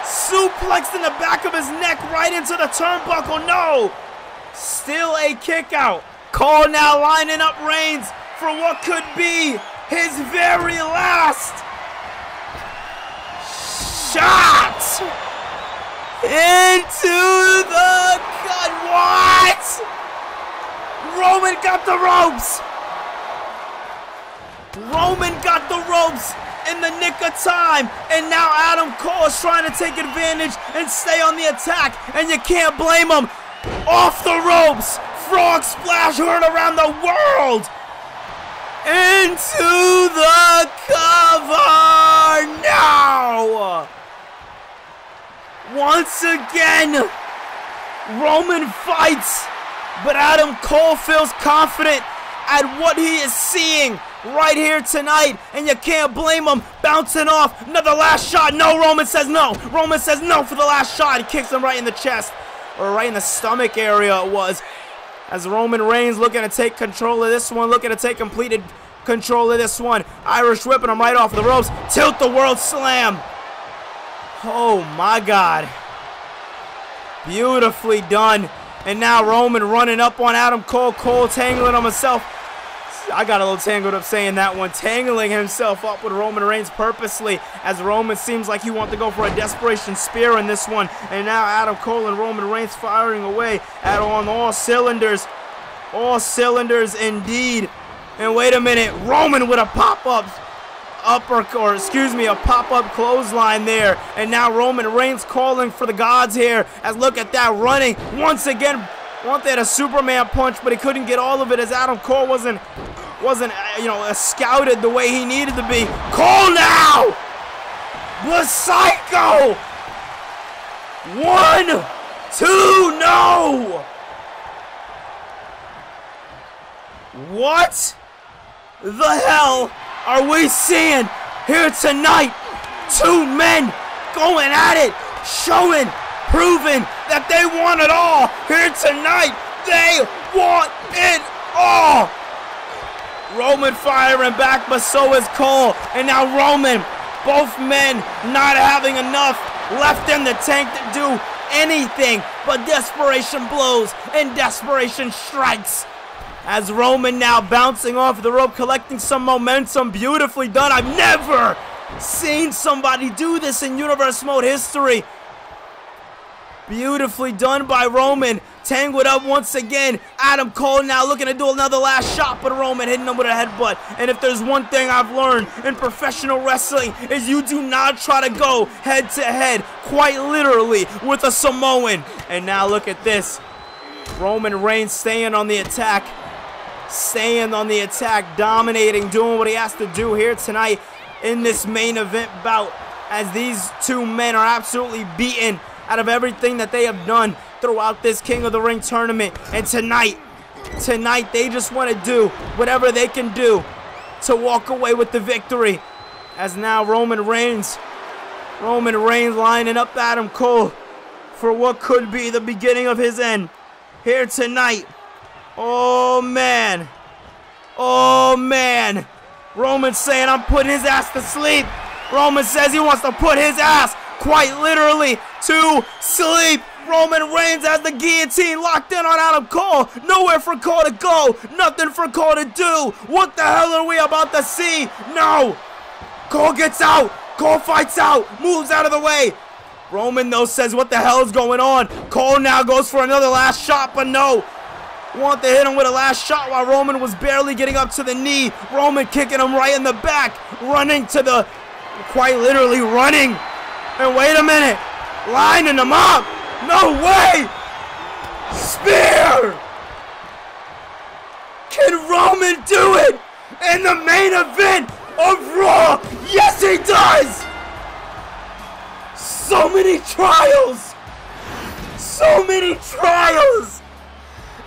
A: Suplex in the back of his neck right into the turnbuckle. No! Still a kick out. Cole now lining up Reigns for what could be his very last shot into the cut. What? Roman got the ropes. Roman got the ropes in the nick of time, and now Adam Cole is trying to take advantage and stay on the attack, and you can't blame him. Off the ropes, frog splash heard around the world. Into the cover now. Once again, Roman fights, but Adam Cole feels confident at what he is seeing right here tonight, and you can't blame him. Bouncing off, another last shot. No, Roman says no. Roman says no for the last shot. He kicks him right in the chest, or right in the stomach area it was, as Roman Reigns looking to take control of this one, looking to take completed control of this one. Irish whipping him right off the ropes. Tilt the world slam. Oh my God. Beautifully done. And now Roman running up on Adam Cole. Cole tangling on himself. I got a little tangled up saying that one. Tangling himself up with Roman Reigns purposely, as Roman seems like he wants to go for a desperation spear in this one. And now Adam Cole and Roman Reigns firing away on all cylinders. All cylinders indeed. And wait a minute. Roman with a pop-up a pop-up clothesline there. And now Roman Reigns calling for the gods here, as look at that, running once again. Wanted a Superman punch, but he couldn't get all of it, as Adam Cole wasn't scouted the way he needed to be. Cole now! The Psycho! 1, 2, no! What the hell are we seeing here tonight? Two men going at it, showing, proving that they want it all here tonight. They want it all. Roman firing back, but so is Cole. And now Roman, both men not having enough left in the tank to do anything but desperation blows and desperation strikes. As Roman now bouncing off the rope, collecting some momentum. Beautifully done. I've never seen somebody do this in Universe Mode history. Beautifully done by Roman. Tangled up once again. Adam Cole now looking to do another last shot, but Roman hitting him with a headbutt. And if there's one thing I've learned in professional wrestling, is you do not try to go head to head, quite literally, with a Samoan. And now look at this. Roman Reigns staying on the attack. Staying on the attack, dominating, doing what he has to do here tonight in this main event bout, as these two men are absolutely beaten out of everything that they have done throughout this King of the Ring tournament. And tonight they just want to do whatever they can do to walk away with the victory. As now Roman Reigns lining up Adam Cole for what could be the beginning of his end here tonight. Oh man. Roman saying, I'm putting his ass to sleep. Roman says he wants to put his ass, quite literally, to sleep. Roman Reigns has the guillotine locked in on Adam Cole. Nowhere for Cole to go. Nothing for Cole to do. What the hell are we about to see? No. Cole gets out. Cole fights out. Moves out of the way. Roman, though, says, what the hell is going on? Cole now goes for another last shot, but no. Want to hit him with a last shot while Roman was barely getting up to the knee. Roman kicking him right in the back. Running to the... quite literally running. And wait a minute. Lining him up. No way. Spear. Can Roman do it in the main event of Raw? Yes, he does. So many trials. So many trials.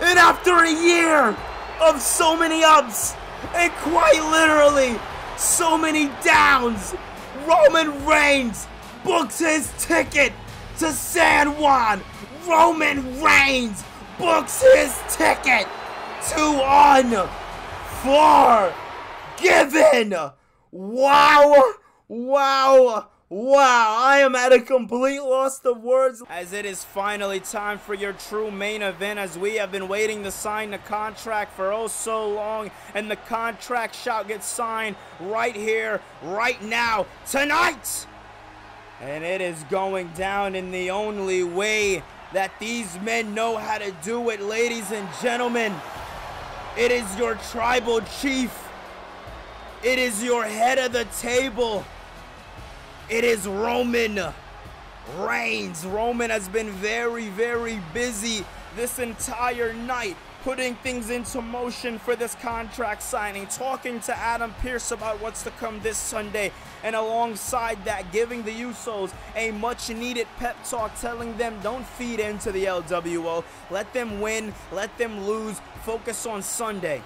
A: And after a year of so many ups and quite literally so many downs, Roman Reigns books his ticket to San Juan. Roman Reigns books his ticket to Unforgiven. Wow. Wow. Wow, I am at a complete loss of words as it is finally time for your true main event, as we have been waiting to sign the contract for oh so long, and the contract shall get signed right here, right now, tonight. And it is going down in the only way that these men know how to do it, ladies and gentlemen. It is your tribal chief. It is your head of the table. It is Roman Reigns. Roman has been very, very busy this entire night, putting things into motion for this contract signing, talking to Adam Pearce about what's to come this Sunday, and alongside that, giving the Usos a much-needed pep talk, telling them don't feed into the LWO, let them win, let them lose, focus on Sunday.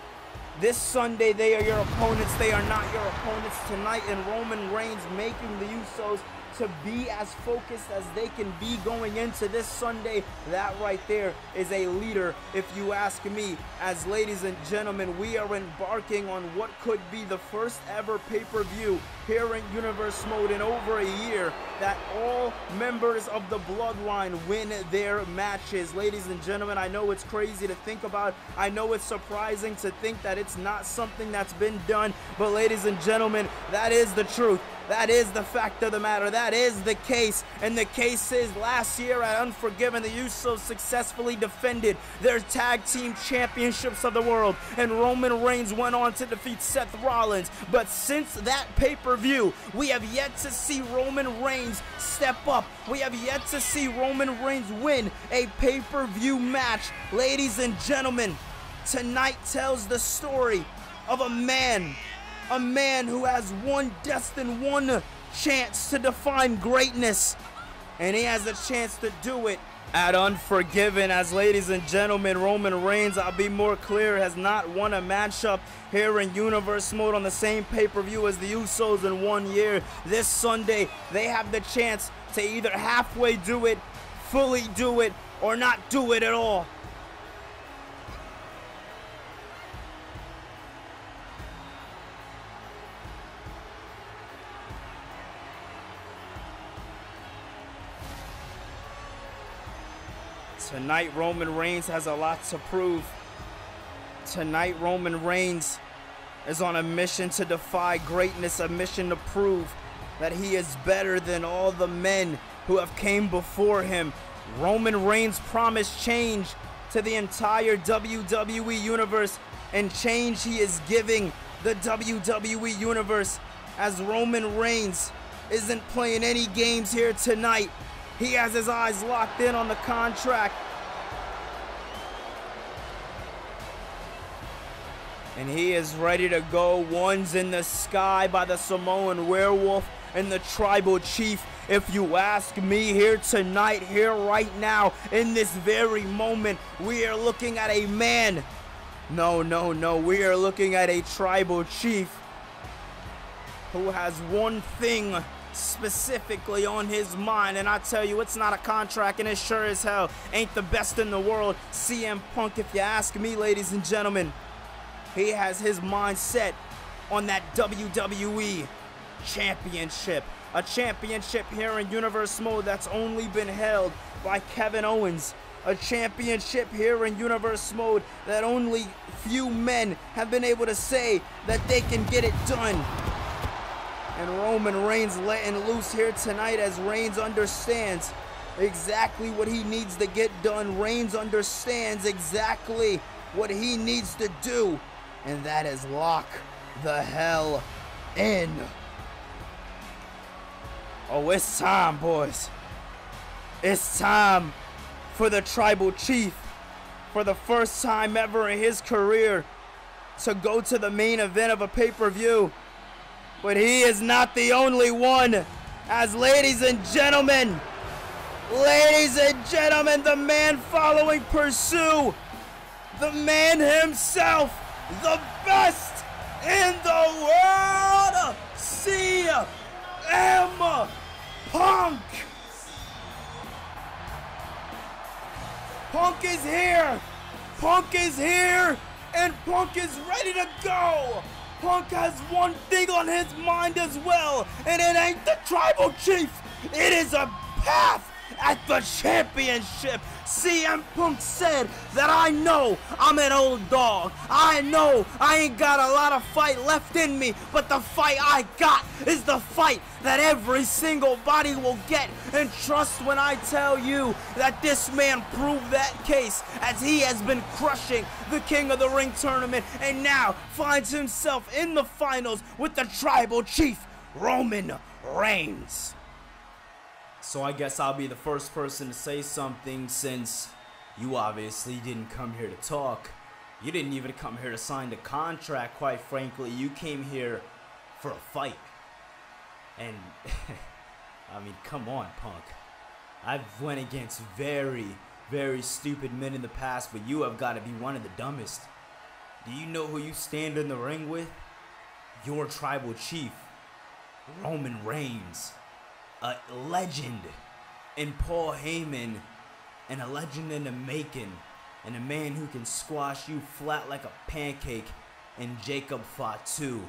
A: This Sunday, they are your opponents. They are not your opponents tonight. And Roman Reigns making the Usos to be as focused as they can be going into this Sunday. That right there is a leader, if you ask me. As ladies and gentlemen, we are embarking on what could be the first ever pay-per-view here in Universe Mode in over a year, that all members of the Bloodline win their matches. Ladies and gentlemen, I know it's crazy to think about. I know it's surprising to think that it's not something that's been done. But ladies and gentlemen, that is the truth. That is the fact of the matter. That is the case. And the case is, last year at Unforgiven, the Usos successfully defended their tag team championships of the world. And Roman Reigns went on to defeat Seth Rollins. But since that pay-per-view, we have yet to see Roman Reigns step up. We have yet to see Roman Reigns win a pay-per-view match. Ladies and gentlemen, tonight tells the story of a man who has one chance to define greatness, and he has a chance to do it at Unforgiven. As ladies and gentlemen, Roman Reigns, I'll be more clear, has not won a matchup here in Universe Mode on the same pay-per-view as the Usos in 1 year. This Sunday, they have the chance to either halfway do it, fully do it, or not do it at all. Tonight, Roman Reigns has a lot to prove. Tonight, Roman Reigns is on a mission to defy greatness, a mission to prove that he is better than all the men who have came before him. Roman Reigns promised change to the entire WWE Universe, and change he is giving the WWE Universe, as Roman Reigns isn't playing any games here tonight. He has his eyes locked in on the contract. And he is ready to go. One's in the sky by the Samoan Werewolf and the Tribal Chief. If you ask me, here tonight, here right now, in this very moment, we are looking at a man. No. We are looking at a Tribal Chief who has one thing specifically on his mind, and I tell you, it's not a contract, and it sure as hell ain't the best in the world. CM Punk, if you ask me, ladies and gentlemen, he has his mind set on that WWE Championship. A championship here in Universe Mode that's only been held by Kevin Owens. A championship here in Universe Mode that only few men have been able to say that they can get it done. And Roman Reigns letting loose here tonight, as Reigns understands exactly what he needs to get done. Reigns understands exactly what he needs to do, and that is lock the hell in. Oh, it's time, boys. It's time for the tribal chief, for the first time ever in his career, to go to the main event of a pay-per-view. But he is not the only one, as ladies and gentlemen, the man following Pursue, the man himself, the best in the world, CM Punk. Punk is here. Punk is here, and Punk is ready to go. Punk has one thing on his mind as well, and it ain't the tribal chief. It is a path at the championship. CM Punk said that I know I'm an old dog. I know I ain't got a lot of fight left in me, but the fight I got is the fight that every single body will get. And trust when I tell you that this man proved that case, as he has been crushing the King of the Ring tournament and now finds himself in the finals with the tribal chief, Roman Reigns. So I guess I'll be the first person to say something, since you obviously didn't come here to talk. You didn't even come here to sign the contract, quite frankly. You came here for a fight. And, I mean, come on, Punk. I've went against very, very stupid men in the past, but you have got to be one of the dumbest. Do you know who you stand in the ring with? Your tribal chief, Roman Reigns. A legend in Paul Heyman, and a legend in the making, and a man who can squash you flat like a pancake in Jacob Fatu.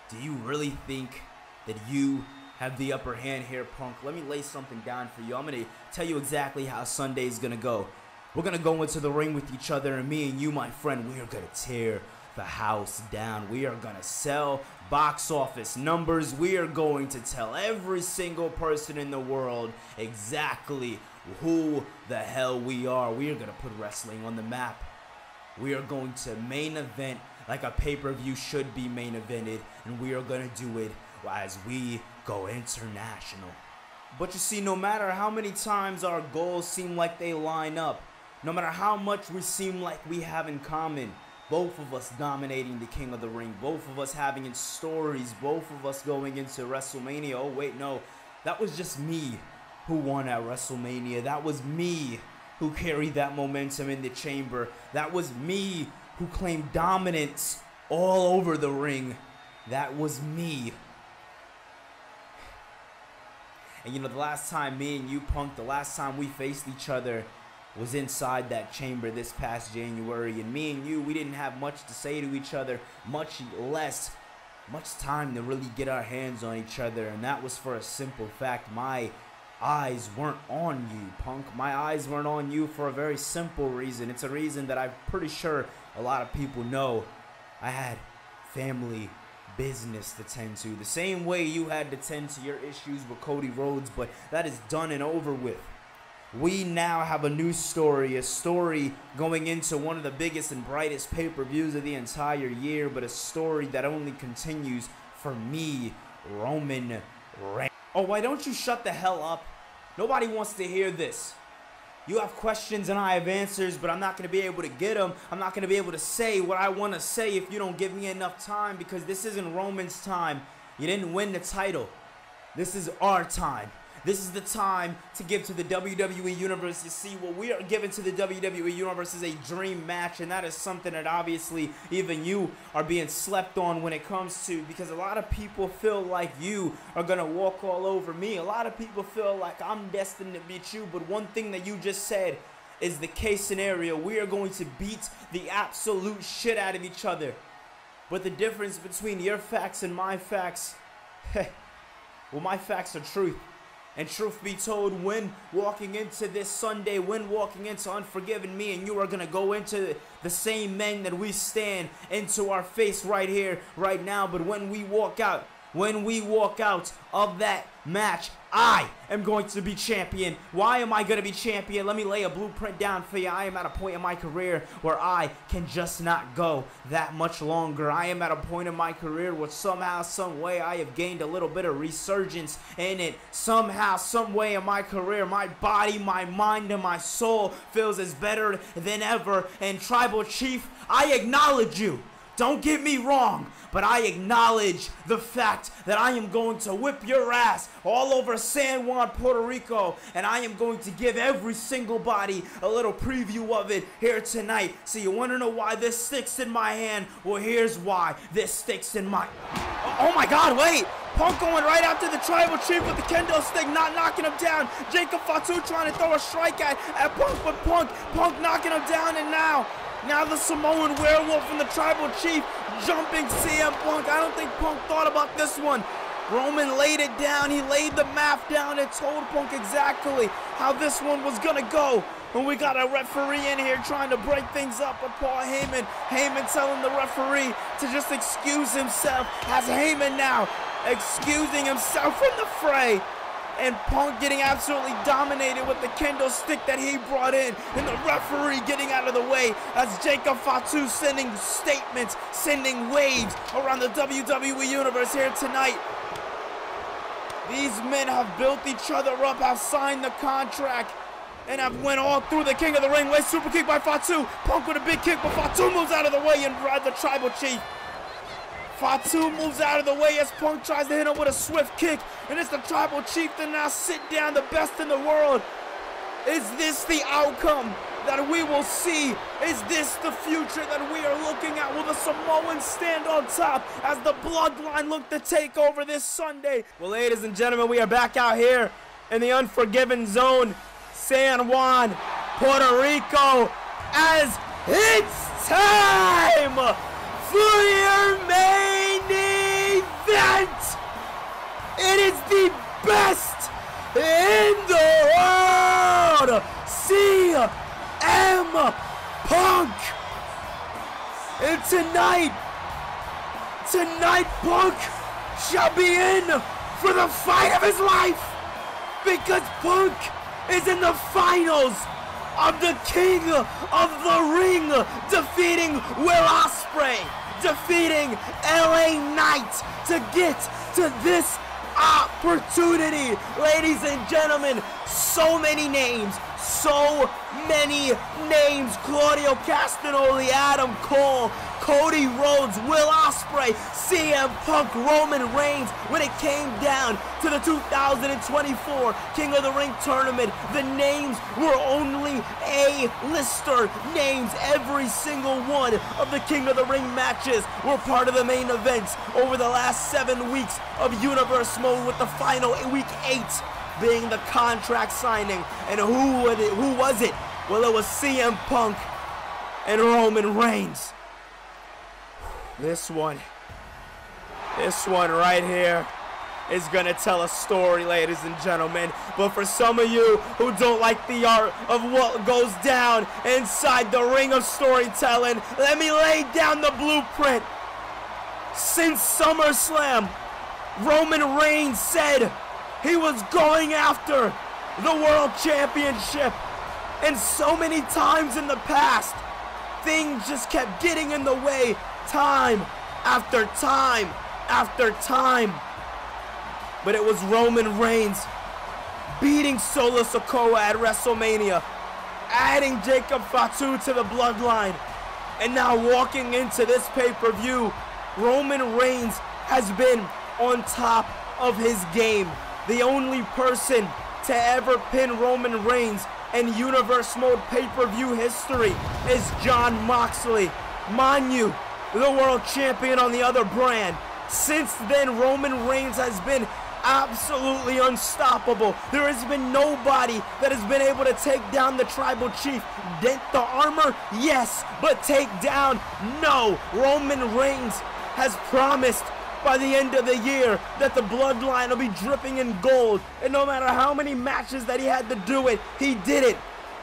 A: Do you really think that you have the upper hand here, Punk? Let me lay something down for you. I'm going to tell you exactly how Sunday's going to go. We're going to go into the ring with each other, and me and you, my friend, we are going to tear the house down. We are going to sell box office numbers. We are going to tell every single person in the world exactly who the hell we are. We are going to put wrestling on the map. We are going to main event like a pay-per-view should be main evented, and we are going to do it as we go international. But you see, no matter how many times our goals seem like they line up, no matter how much we seem like we have in common, both of us dominating the King of the Ring, both of us having stories, both of us going into WrestleMania. Oh wait, no, that was just me who won at WrestleMania. That was me who carried that momentum in the chamber. That was me who claimed dominance all over the ring. That was me. And you know, the last time me and you, Punk, the last time we faced each other was inside that chamber this past January, and me and you, we didn't have much to say to each other, much time to really get our hands on each other, and that was for a simple fact. My eyes weren't on you, Punk. My eyes weren't on you for a very simple reason. It's a reason that I'm pretty sure a lot of people know. I had family business to tend to, the same way you had to tend to your issues with Cody Rhodes, but that is done and over with. We now have a new story, a story going into one of the biggest and brightest pay-per-views of the entire year, but a story that only continues for me, Roman Reigns. Oh, why don't you shut the hell up? Nobody wants to hear this. You have questions and I have answers, but I'm not going to be able to get them. I'm not going to be able to say what I want to say if you don't give me enough time, because this isn't Roman's time. You didn't win the title. This is our time. This is the time to give to the WWE Universe. You see, what we are giving to the WWE Universe is a dream match, and that is something that obviously even you are being slept on when it comes to, because a lot of people feel like you are going to walk all over me. A lot of people feel like I'm destined to beat you, but one thing that you just said is the case scenario. We are going to beat the absolute shit out of each other. But the difference between your facts and my facts, well, my facts are truth. And truth be told, when walking into this Sunday, when walking into Unforgiven, me and you are going to go into the same men that we stand into our face right here, right now. But when we walk out, when we walk out of that match, I am going to be champion. Why am I going to be champion? Let me lay a blueprint down for you. I am at a point in my career where I can just not go that much longer. I am at a point in my career where somehow, some way, I have gained a little bit of resurgence in it. Somehow, some way in my career, my body, my mind, and my soul feels as better than ever. And Tribal Chief, I acknowledge you. Don't get me wrong, but I acknowledge the fact that I am going to whip your ass all over San Juan, Puerto Rico, and I am going to give every single body a little preview of it here tonight. So you want to know why this sticks in my hand? Well, here's why this sticks in my... Oh my God, wait! Punk going right after the Tribal Chief with the kendo stick, not knocking him down. Jacob Fatu trying to throw a strike at Punk, but Punk knocking him down, and now the Samoan Werewolf from the Tribal Chief jumping CM Punk. I don't think Punk thought about this one. Roman laid it down. He laid the math down and told Punk exactly how this one was going to go. And we got a referee in here trying to break things up with Paul Heyman. Heyman telling the referee to just excuse himself. As Heyman now excusing himself from the fray. And Punk getting absolutely dominated with the kendo stick that he brought in. And the referee getting out of the way as Jacob Fatu sending statements, sending waves around the WWE Universe here tonight. These men have built each other up, have signed the contract, and have went all through the King of the Ring. Late super kick by Fatu. Punk with a big kick, but Fatu moves out of the way and drives the Tribal Chief. Fatu moves out of the way as Punk tries to hit him with a swift kick. And it's the Tribal Chief to now sit down, the best in the world. Is this the outcome that we will see? Is this the future that we are looking at? Will the Samoans stand on top as the Bloodline look to take over this Sunday? Well, ladies and gentlemen, we are back out here in the Unforgiven Zone, San Juan, Puerto Rico, as it's time for your main event. It is the best in the world, CM Punk. And tonight Punk shall be in for the fight of his life, because Punk is in the finals of the King of the Ring, defeating Will Ospreay, defeating LA Knight to get to this opportunity. Ladies and gentlemen, so many names. Claudio Castagnoli, Adam Cole, Cody Rhodes, Will Ospreay, CM Punk, Roman Reigns. When it came down to the 2024 King of the Ring tournament, the names were only A-lister names. Every single one of the King of the Ring matches were part of the main events over the last 7 weeks of Universe Mode, with the final week 8 being the contract signing. And who was it? Well, it was CM Punk and Roman Reigns. This one right here is gonna tell a story, ladies and gentlemen. But for some of you who don't like the art of what goes down inside the ring of storytelling, let me lay down the blueprint. Since SummerSlam, Roman Reigns said he was going after the World Championship. And so many times in the past, things just kept getting in the way, time after time after time. But it was Roman Reigns beating Solo Sikoa at WrestleMania, adding Jacob Fatu to the Bloodline, and now walking into this pay-per-view, Roman Reigns has been on top of his game. The only person to ever pin Roman Reigns in Universe Mode pay-per-view history is Jon Moxley. Mind you, the world champion on the other brand. Since then, Roman Reigns has been absolutely unstoppable. There has been nobody that has been able to take down the Tribal Chief. Dent the armor? Yes, but take down? No. Roman Reigns has promised by the end of the year that the Bloodline will be dripping in gold. And no matter how many matches that he had to do it, he did it.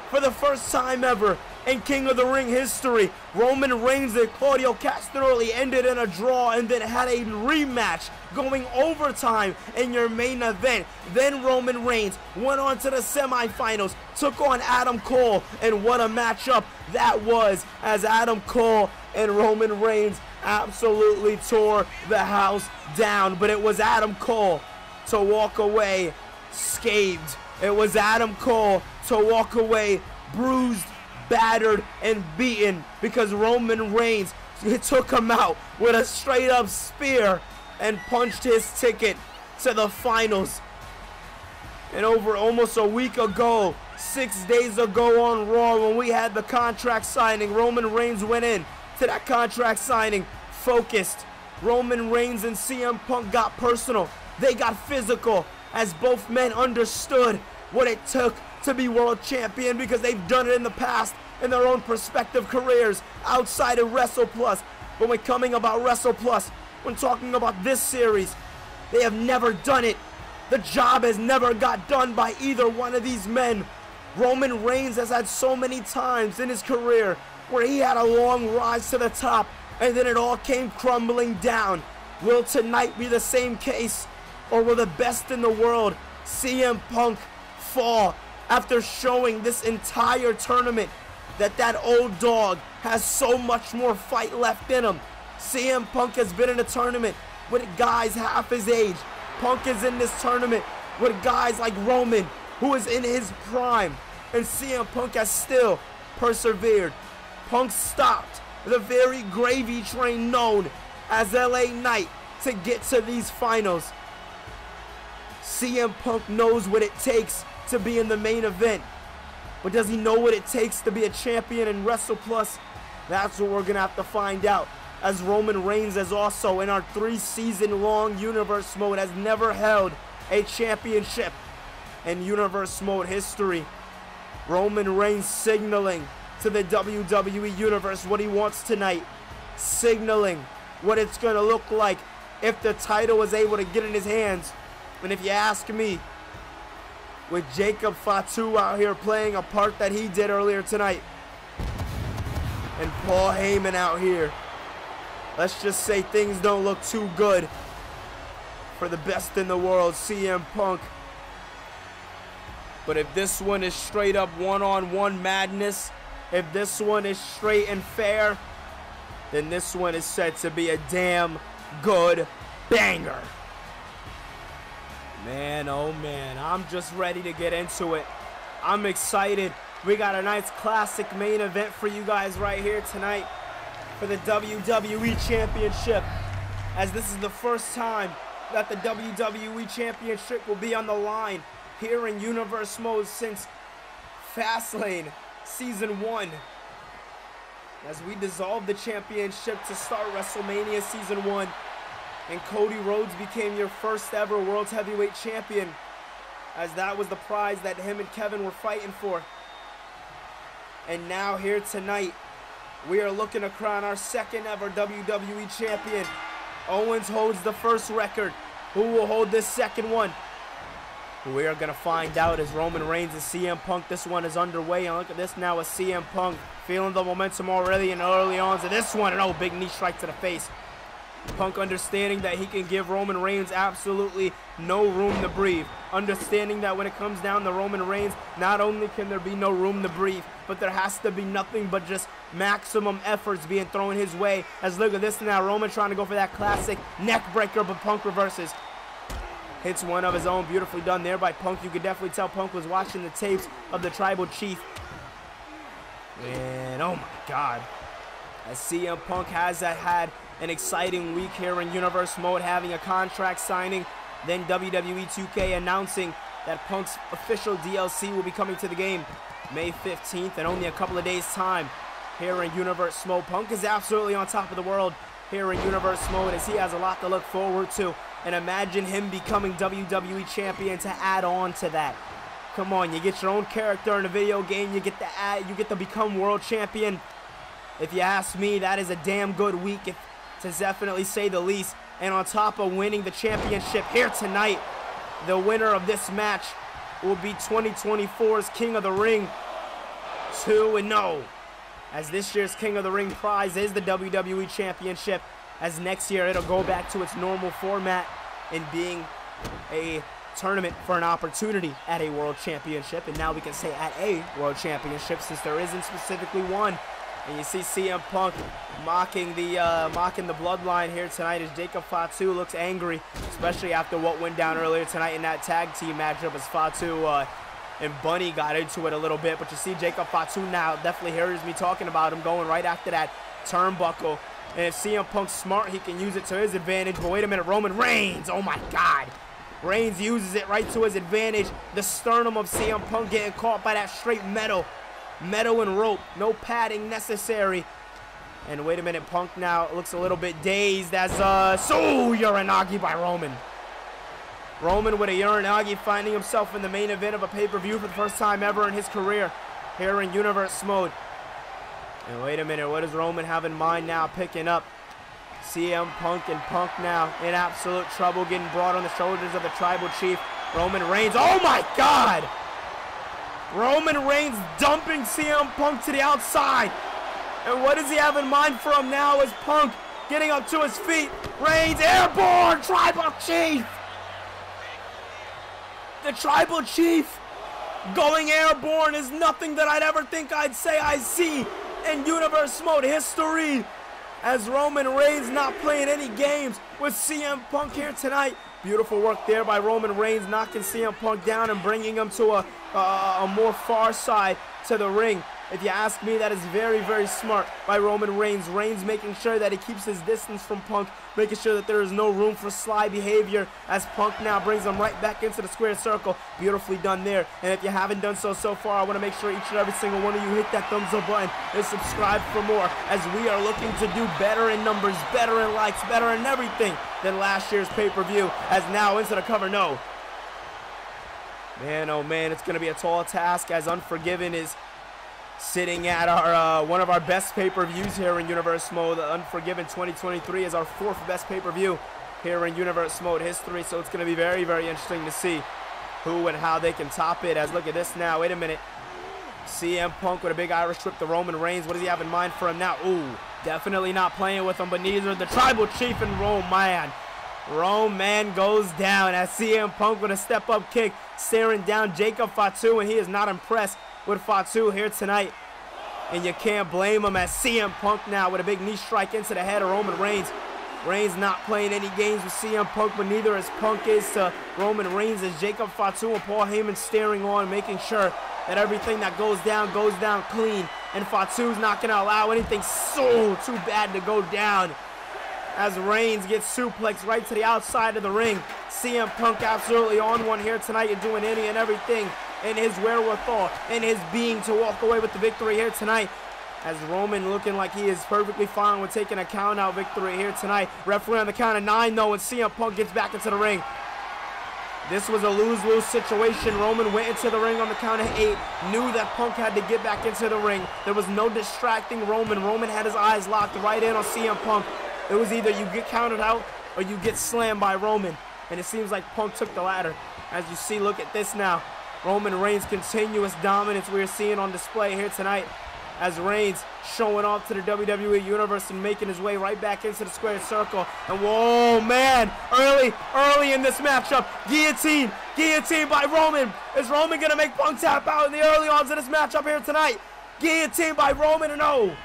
A: For the first time ever, in King of the Ring history. Roman Reigns and Claudio Castagnoli ended in a draw and then had a rematch going overtime in your main event. Then Roman Reigns went on to the semifinals, took on Adam Cole, and what a matchup that was, as Adam Cole and Roman Reigns absolutely tore the house down. But it was Adam Cole to walk away scathed. It was Adam Cole to walk away bruised, battered, and beaten, because Roman Reigns took him out with a straight up spear and punched his ticket to the finals. And over almost a week ago, 6 days ago on Raw, when we had the contract signing, Roman Reigns went in to that contract signing focused. Roman Reigns and CM Punk got personal. They got physical, as both men understood what it took to be world champion, because they've done it in the past in their own prospective careers outside of WrestlePluss. But when coming about WrestlePluss, when talking about this series, they have never done it. The job has never got done by either one of these men. Roman Reigns has had so many times in his career where he had a long rise to the top and then it all came crumbling down. Will tonight be the same case, or will the best in the world, CM Punk, fall after showing this entire tournament that old dog has so much more fight left in him? CM Punk has been in a tournament with guys half his age. Punk is in this tournament with guys like Roman, who is in his prime, and CM Punk has still persevered. Punk stopped the very gravy train known as LA Knight to get to these finals. CM Punk knows what it takes to be in the main event, but does he know what it takes to be a champion in WrestlePluss? That's what we're gonna have to find out, as Roman Reigns has also, in our 3-season-long Universe Mode, has never held a championship in Universe Mode history. Roman Reigns signaling to the WWE Universe what he wants tonight, signaling what it's gonna look like if the title is able to get in his hands. And if you ask me, with Jacob Fatu out here playing a part that he did earlier tonight, and Paul Heyman out here, let's just say things don't look too good for the best in the world, CM Punk. But if this one is straight up one-on-one madness, if this one is straight and fair, then this one is set to be a damn good banger. Man, oh man, I'm just ready to get into it. I'm excited. We got a nice classic main event for you guys right here tonight for the WWE Championship, as this is the first time that the WWE Championship will be on the line here in Universe Mode since Fastlane Season 1, as we dissolved the championship to start WrestleMania Season 1, and Cody Rhodes became your first ever World Heavyweight Champion, as that was the prize that him and Kevin were fighting for. And now here tonight, we are looking to crown our second ever WWE Champion. Owens holds the first record. Who will hold this second one? We are going to find out as Roman Reigns and CM Punk. This one is underway, and look at this now with CM Punk feeling the momentum already and early on to this one. And oh, big knee strike to the face. Punk understanding that he can give Roman Reigns absolutely no room to breathe. Understanding that when it comes down to Roman Reigns, not only can there be no room to breathe, but there has to be nothing but just maximum efforts being thrown his way. As look at this now, Roman trying to go for that classic neck breaker, but Punk reverses. Hits one of his own, beautifully done there by Punk. You could definitely tell Punk was watching the tapes of the Tribal Chief. And oh my God, as CM Punk has had an exciting week here in Universe Mode, having a contract signing, then WWE 2K announcing that Punk's official DLC will be coming to the game May 15th, and only a couple of days time here in Universe Mode. Punk is absolutely on top of the world here in Universe Mode, as he has a lot to look forward to. And imagine him becoming WWE Champion to add on to that. Come on, you get your own character in a video game, you get to become World Champion. If you ask me, that is a damn good week, to definitely say the least. And on top of winning the championship here tonight, the winner of this match will be 2024's King of the Ring 2-0. as this year's King of the Ring prize is the WWE Championship, as next year it'll go back to its normal format in being a tournament for an opportunity at a World Championship, and now we can say at a World Championship since there isn't specifically one. And you see CM Punk mocking the bloodline here tonight as Jacob Fatu looks angry, especially after what went down earlier tonight in that tag team matchup as Fatu and Bunny got into it a little bit. But you see Jacob Fatu now definitely hears me talking about him going right after that turnbuckle. And if CM Punk's smart, he can use it to his advantage. But wait a minute, Roman Reigns, oh my God. Reigns uses it right to his advantage. The sternum of CM Punk getting caught by that straight metal and rope. No padding necessary. And wait a minute, Punk now looks a little bit dazed as Uranagi by Roman. Roman with a Uranagi, finding himself in the main event of a pay-per-view for the first time ever in his career here in Universe Mode. And wait a minute, what does Roman have in mind now? Picking up CM Punk, and Punk now in absolute trouble, getting brought on the shoulders of the Tribal Chief, Roman Reigns. Oh my God! Roman Reigns dumping CM Punk to the outside. And what does he have in mind for him now as Punk getting up to his feet? Reigns airborne, Tribal Chief! The Tribal Chief going airborne is nothing that I'd ever think I'd say I see in Universe Mode history. As Roman Reigns not playing any games with CM Punk here tonight. Beautiful work there by Roman Reigns, knocking CM Punk down and bringing him to a more far side to the ring. If you ask me, that is very, very smart by Roman Reigns. Reigns making sure that he keeps his distance from Punk, making sure that there is no room for sly behavior as Punk now brings him right back into the square circle. Beautifully done there. And if you haven't done so far, I want to make sure each and every single one of you hit that thumbs up button and subscribe for more, as we are looking to do better in numbers, better in likes, better in everything than last year's pay-per-view. As now into the cover, no. Man, oh man, it's going to be a tall task as Unforgiven is sitting at our one of our best pay-per-views here in Universe Mode. Unforgiven 2023 is our 4th best pay-per-view here in Universe Mode history, so it's going to be very, very interesting to see who and how they can top it. As look at this now, wait a minute. CM Punk with a big Irish whip to Roman Reigns. What does he have in mind for him now? Ooh, definitely not playing with him, but neither the Tribal Chief and Roman. Roman goes down as CM Punk with a step-up kick, staring down Jacob Fatu, and he is not impressed with Fatu here tonight. And you can't blame him as CM Punk now with a big knee strike into the head of Roman Reigns. Reigns not playing any games with CM Punk, but neither is Punk is to Roman Reigns, as Jacob Fatu and Paul Heyman staring on, making sure that everything that goes down clean. And Fatu's not going to allow anything too bad to go down, as Reigns gets suplexed right to the outside of the ring. CM Punk absolutely on one here tonight and doing any and everything in his wherewithal, in his being, to walk away with the victory here tonight. As Roman looking like he is perfectly fine with taking a count-out victory here tonight. Referee on the count of 9 though, and CM Punk gets back into the ring. This was a lose-lose situation. Roman went into the ring on the count of 8, knew that Punk had to get back into the ring. There was no distracting Roman. Roman had his eyes locked right in on CM Punk. It was either you get counted out or you get slammed by Roman. And it seems like Punk took the latter. As you see, look at this now. Roman Reigns' continuous dominance we're seeing on display here tonight, as Reigns showing off to the WWE Universe and making his way right back into the square circle. And whoa, man, early in this matchup, guillotine by Roman. Is Roman going to make Punk tap out in the early odds of this matchup here tonight? Guillotine by Roman, and no.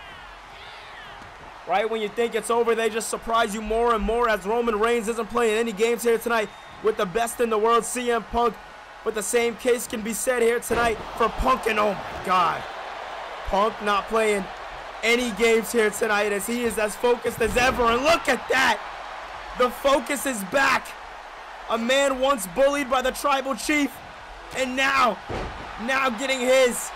A: Right when you think it's over, they just surprise you more and more, as Roman Reigns isn't playing any games here tonight with the best in the world, CM Punk. But the same case can be said here tonight for Punk, and oh my God. Punk not playing any games here tonight, as he is as focused as ever. And look at that. The focus is back. A man once bullied by the Tribal Chief, and now getting his.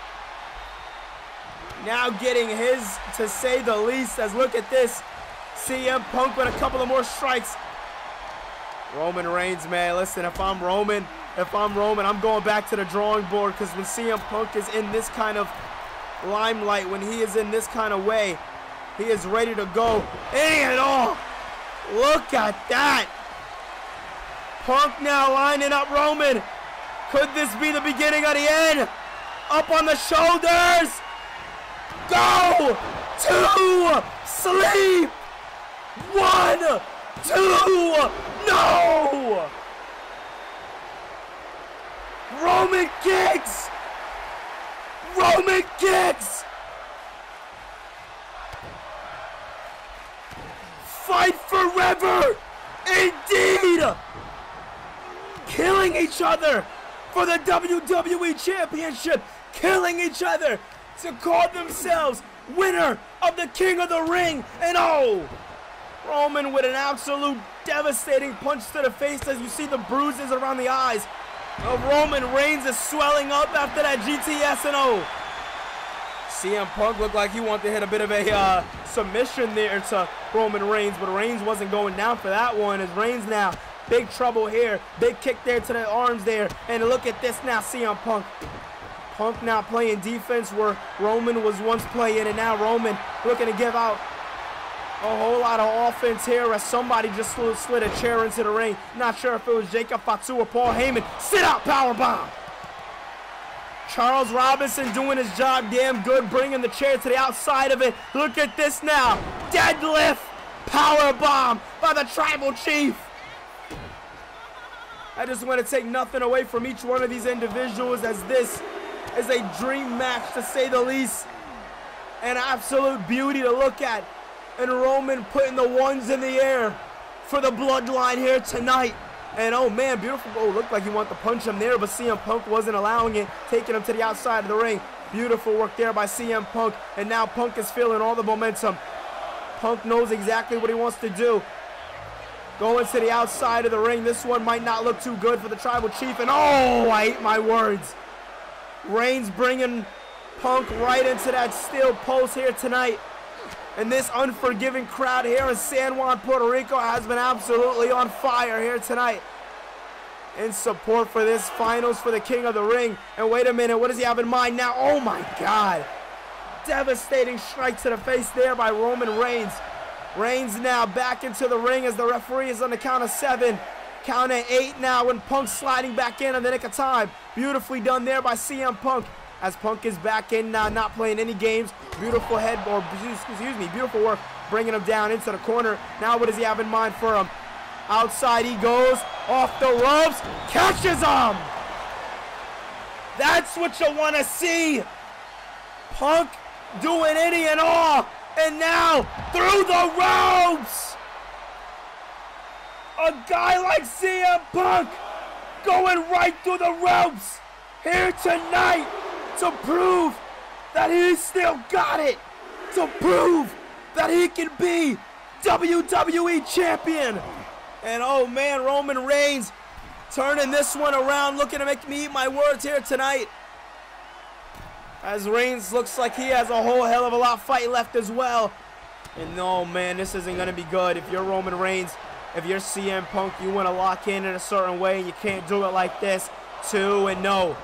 A: Now getting his, to say the least, as look at this. CM Punk with a couple of more strikes. Roman Reigns, man, listen, if I'm Roman, I'm going back to the drawing board, because when CM Punk is in this kind of limelight, when he is in this kind of way, he is ready to go any and all. Look at that. Punk now lining up Roman. Could this be the beginning of the end? Up on the shoulders. Go to sleep. 1, 2, no! Roman kicks! Roman kicks! Fight forever! Indeed! Killing each other for the WWE Championship! Killing each other to call themselves winner of the King of the Ring! And oh! Roman with an absolute devastating punch to the face as you see the bruises around the eyes of Roman Reigns is swelling up after that GTS and oh. CM Punk looked like he wanted to hit a bit of a submission there to Roman Reigns, but Reigns wasn't going down for that one as Reigns now, big trouble here, big kick there to the arms there, and look at this now, CM Punk. Punk now playing defense where Roman was once playing, and now Roman looking to give out a whole lot of offense here as somebody just slid a chair into the ring. Not sure if it was Jacob Fatu or Paul Heyman. Sit out powerbomb. Charles Robinson doing his job damn good, bringing the chair to the outside of it. Look at this now. Deadlift powerbomb by the Tribal Chief. I just want to take nothing away from each one of these individuals as this is a dream match to say the least. An absolute beauty to look at. And Roman putting the ones in the air for the bloodline here tonight. And oh man, beautiful. Oh, looked like he wanted to punch him there, but CM Punk wasn't allowing it, taking him to the outside of the ring. Beautiful work there by CM Punk. And now Punk is feeling all the momentum. Punk knows exactly what he wants to do. Going to the outside of the ring. This one might not look too good for the Tribal Chief. And oh, I ate my words. Reigns bringing Punk right into that steel post here tonight. And this unforgiving crowd here in San Juan, Puerto Rico has been absolutely on fire here tonight in support for this finals for the King of the Ring. And wait a minute, what does he have in mind now? Oh my God. Devastating strike to the face there by Roman Reigns. Reigns now back into the ring as the referee is on the count of 7. Count at 8 now when Punk's sliding back in the nick of time. Beautifully done there by CM Punk. As Punk is back in now, not playing any games. Beautiful beautiful work, bringing him down into the corner. Now what does he have in mind for him? Outside he goes, off the ropes, catches him! That's what you want to see! Punk doing any and all, and now through the ropes! A guy like CM Punk going right through the ropes here tonight! To prove that he still got it. To prove that he can be WWE Champion. And oh man, Roman Reigns turning this one around, looking to make me eat my words here tonight. As Reigns looks like he has a whole hell of a lot of fight left as well. And no man, this isn't going to be good. If you're Roman Reigns, if you're CM Punk, you want to lock in a certain way and you can't do it like this. 2-0.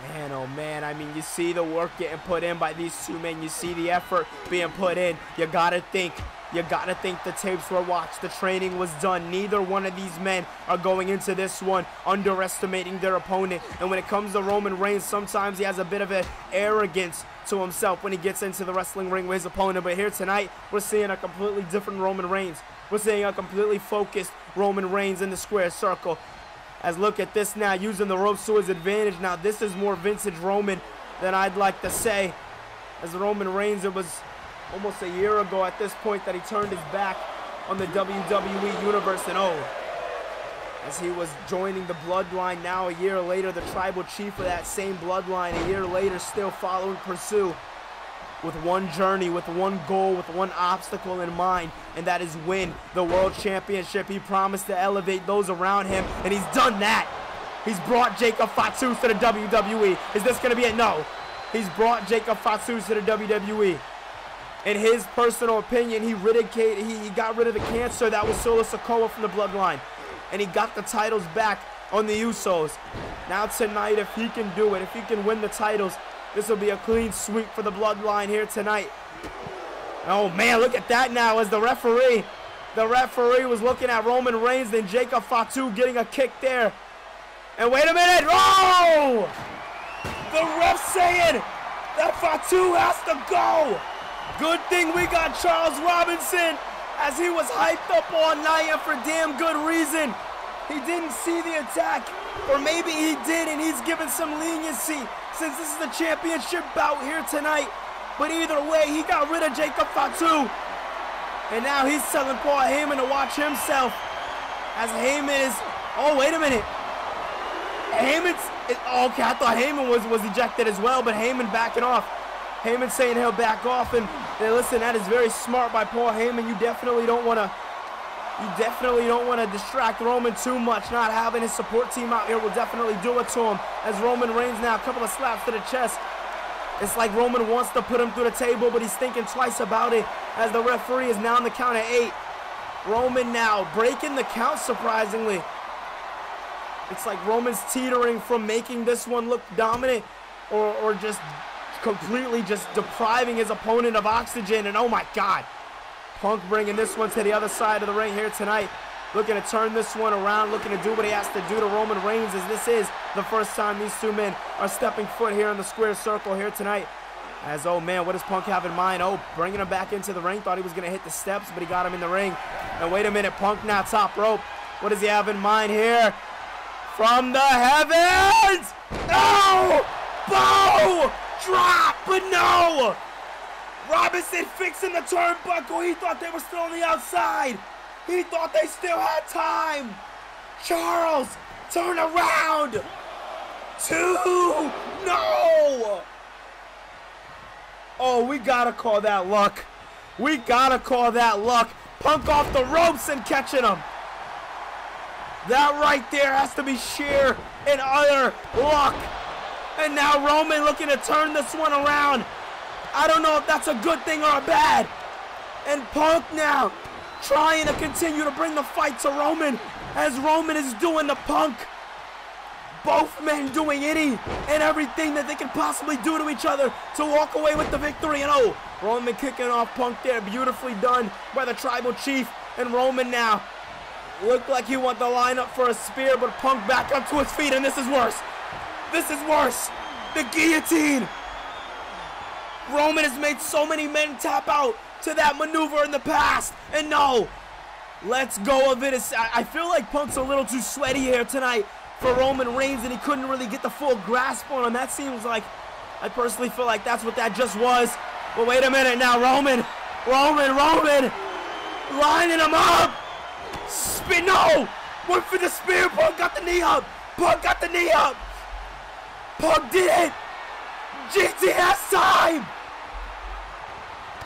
A: Man, oh man, I mean, you see the work getting put in by these two men. You see the effort being put in. You gotta think the tapes were watched. The training was done. Neither one of these men are going into this one underestimating their opponent. And when it comes to Roman Reigns, sometimes he has a bit of an arrogance to himself when he gets into the wrestling ring with his opponent. But here tonight, we're seeing a completely different Roman Reigns. We're seeing a completely focused Roman Reigns in the square circle. As look at this now, using the ropes to his advantage. Now this is more vintage Roman than I'd like to say. As Roman Reigns, it was almost a year ago at this point that he turned his back on the WWE Universe. And oh, as he was joining the bloodline now a year later, the Tribal Chief of that same bloodline a year later, still following pursuit with one journey, with one goal, with one obstacle in mind, and that is win the World Championship. He promised to elevate those around him, and he's done that. He's brought Jacob Fatu to the WWE. Is this going to be it? No. He's brought Jacob Fatu to the WWE. In his personal opinion, he got rid of the cancer that was Solo Sikoa from the bloodline, and he got the titles back on the Usos. Now tonight, if he can do it, if he can win the titles, this will be a clean sweep for the bloodline here tonight. Oh man, look at that now as the referee was looking at Roman Reigns, then Jacob Fatu getting a kick there. And wait a minute, oh! The ref saying That Fatu has to go. Good thing we got Charles Robinson, as he was hyped up all night and for damn good reason. He didn't see the attack, or maybe he did and he's given some leniency since this is the championship bout here tonight. But either way, he got rid of Jacob Fatu. And now he's telling Paul Heyman to watch himself, as Heyman is, oh wait a minute. Heyman's, okay, I thought Heyman was ejected as well, but Heyman backing off. Heyman saying he'll back off, and listen, that is very smart by Paul Heyman. You definitely don't want to distract Roman too much. Not having his support team out here will definitely do it to him. As Roman Reigns now, a couple of slaps to the chest. It's like Roman wants to put him through the table, but he's thinking twice about it, as the referee is now on the count of 8. Roman now breaking the count, surprisingly. It's like Roman's teetering from making this one look dominant, or just completely just depriving his opponent of oxygen. And oh my God, Punk bringing this one to the other side of the ring here tonight, looking to turn this one around, looking to do what he has to do to Roman Reigns, as this is the first time these two men are stepping foot here in the square circle here tonight. As, oh man, what does Punk have in mind? Oh, bringing him back into the ring. Thought he was going to hit the steps, but he got him in the ring. And wait a minute, Punk now top rope. What does he have in mind here? From the heavens! No! Bow! Drop, but no! Robinson fixing the turnbuckle. He thought they were still on the outside. He thought they still had time. Charles, turn around. 2, no! Oh, we gotta call that luck. We gotta call that luck. Punk off the ropes and catching him. That right there has to be sheer and utter luck. And now Roman looking to turn this one around. I don't know if that's a good thing or a bad. And Punk now trying to continue to bring the fight to Roman, as Roman is doing the Punk. Both men doing any and everything that they can possibly do to each other to walk away with the victory. And oh, Roman kicking off Punk there, beautifully done by the Tribal Chief. And Roman now looked like he wanted to line up for a spear, but Punk back up to his feet, and this is worse. This is worse. The guillotine. Roman has made so many men tap out to that maneuver in the past, and no, let's go of it. I feel like Punk's a little too sweaty here tonight for Roman Reigns, and he couldn't really get the full grasp on him. That seems like, I personally feel like that's what that just was. But wait a minute now, Roman, lining him up. Spin, no, went for the spear. Punk got the knee up. Punk did it. GTS time.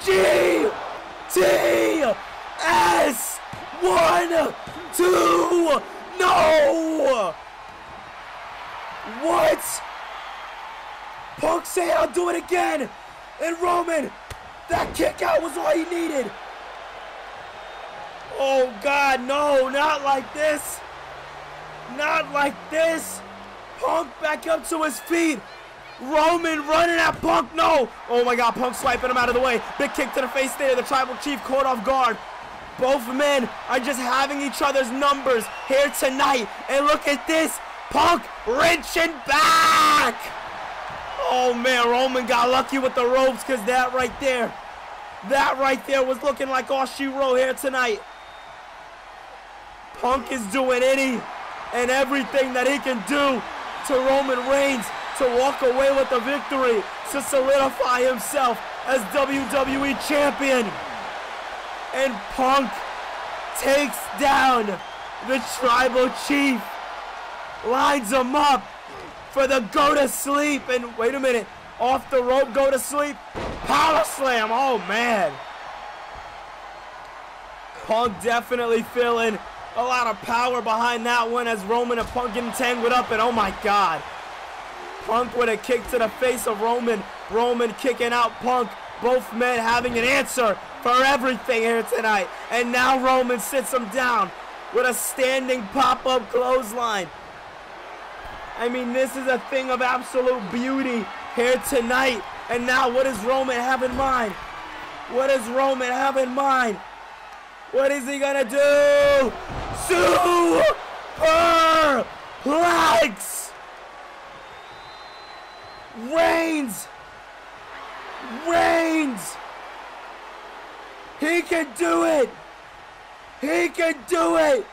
A: GTS 1, 2, no. What? Punk saying I'll do it again. And Roman, that kick out was all he needed. Oh God, no, not like this. Not like this. Punk back up to his feet. Roman running at Punk, no. Oh my God, Punk swiping him out of the way. Big kick to the face there. The Tribal Chief caught off guard. Both men are just having each other's numbers here tonight. And look at this. Punk wrenching back. Oh man, Roman got lucky with the ropes, because that right there was looking like all she wrote here tonight. Punk is doing any and everything that he can do to Roman Reigns to walk away with the victory, to solidify himself as WWE Champion. And Punk takes down the Tribal Chief, lines him up for the go to sleep, and wait a minute, off the rope, go to sleep, power slam. Oh man, Punk definitely feeling a lot of power behind that one, as Roman and Punk getting tangled up, and oh my God, Punk with a kick to the face of Roman. Roman kicking out Punk. Both men having an answer for everything here tonight. And now Roman sits him down with a standing pop-up clothesline. I mean, this is a thing of absolute beauty here tonight. And now what does Roman have in mind? What does Roman have in mind? What is he gonna do? Superplex! Reigns Reigns! He can do it! He can do it!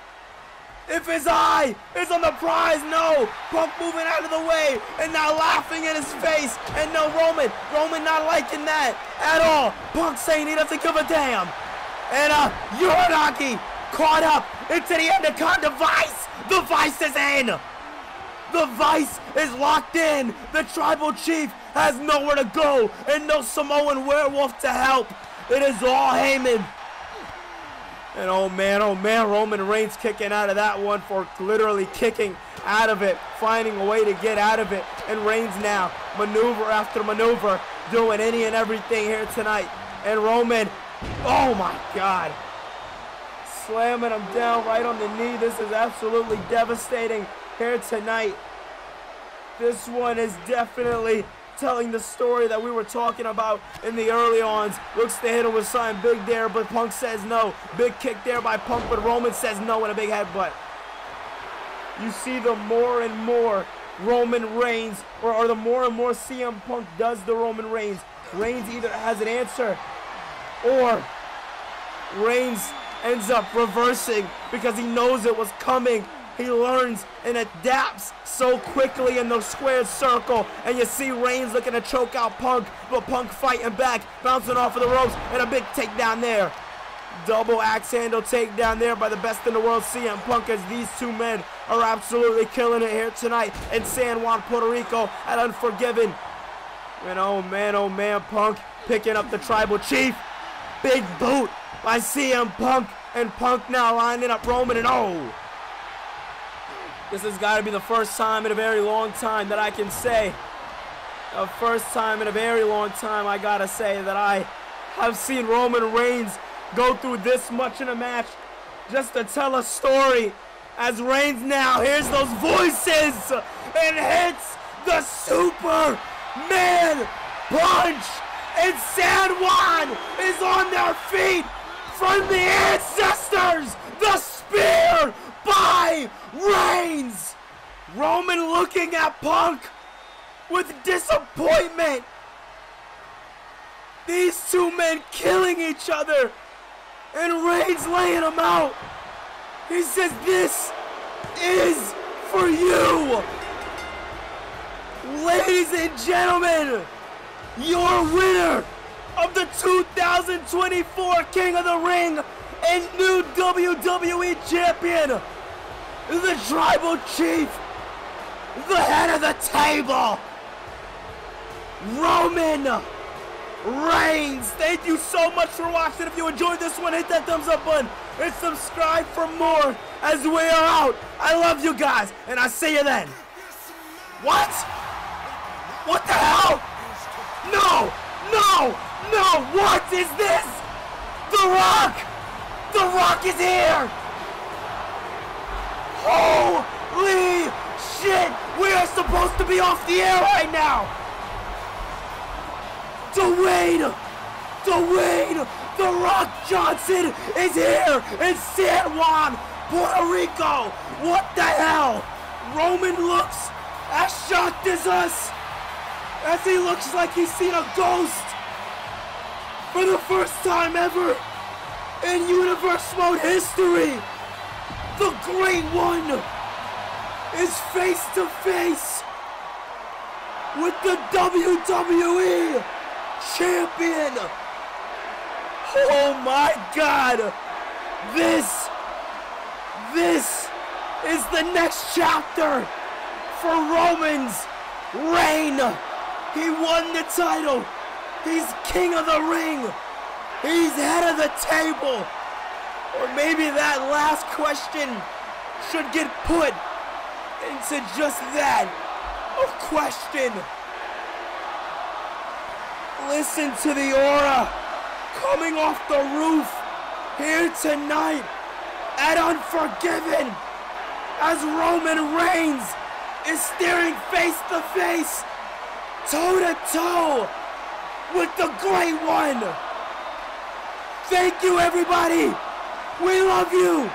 A: If his eye is on the prize, no! Punk moving out of the way and now laughing in his face. And no, Roman not liking that at all. Punk saying he doesn't give a damn. And Uranagi caught up into the Anaconda Vice. The Vice is in. The Vice is locked in. The Tribal Chief has nowhere to go and no Samoan Werewolf to help. It is all Heyman. And oh man, Roman Reigns kicking out of that one for literally kicking out of it, finding a way to get out of it. And Reigns now, maneuver after maneuver, doing any and everything here tonight. And Roman, oh my God, slamming him down right on the knee. This is absolutely devastating here tonight. This one is definitely telling the story that we were talking about in the early ons. Looks to hit him with something big there, but Punk says no. Big kick there by Punk, but Roman says no and a big headbutt. You see the more and more Roman Reigns, or the more and more CM Punk does the Roman Reigns. Reigns either has an answer, or Reigns ends up reversing because he knows it was coming. He learns and adapts so quickly in the squared circle. And you see Reigns looking to choke out Punk, but Punk fighting back, bouncing off of the ropes, and a big takedown there. Double axe handle takedown there by the best in the world, CM Punk, as these two men are absolutely killing it here tonight in San Juan, Puerto Rico at Unforgiven. And oh man, Punk picking up the Tribal Chief. Big boot by CM Punk, and Punk now lining up Roman, and oh! This has got to be the first time in a very long time that I can say, the first time in a very long time I gotta say that I have seen Roman Reigns go through this much in a match just to tell a story. As Reigns now hears those voices and hits the Superman Punch, and San Juan is on their feet from the ancestors. The spear by Reigns. Roman looking at Punk with disappointment. These two men killing each other, and Reigns laying them out. He says, "This is for you." Ladies and gentlemen, your winner of the 2024 King of the Ring and new WWE Champion, the Tribal Chief, the head of the table, Roman Reigns. Thank you so much for watching. If you enjoyed this one, hit that thumbs up button and subscribe for more as we are out. I love you guys, and I see you then. What? What the hell? No! What is this? The Rock! The Rock is here! Holy shit! We are supposed to be off the air right now! Dwayne! The Rock Johnson is here in San Juan, Puerto Rico! What the hell? Roman looks as shocked as us, as he looks like he's seen a ghost for the first time ever in Universe Mode history. The Great One is face to face with the WWE Champion. Oh my God. This is the next chapter for Roman's reign. He won the title. He's king of the ring. He's head of the table. Or maybe that last question should get put into just that, a question. Listen to the aura coming off the roof here tonight at Unforgiven, as Roman Reigns is staring face to face, toe to toe with the Great One. Thank you, everybody. We love you,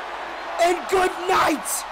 A: and good night.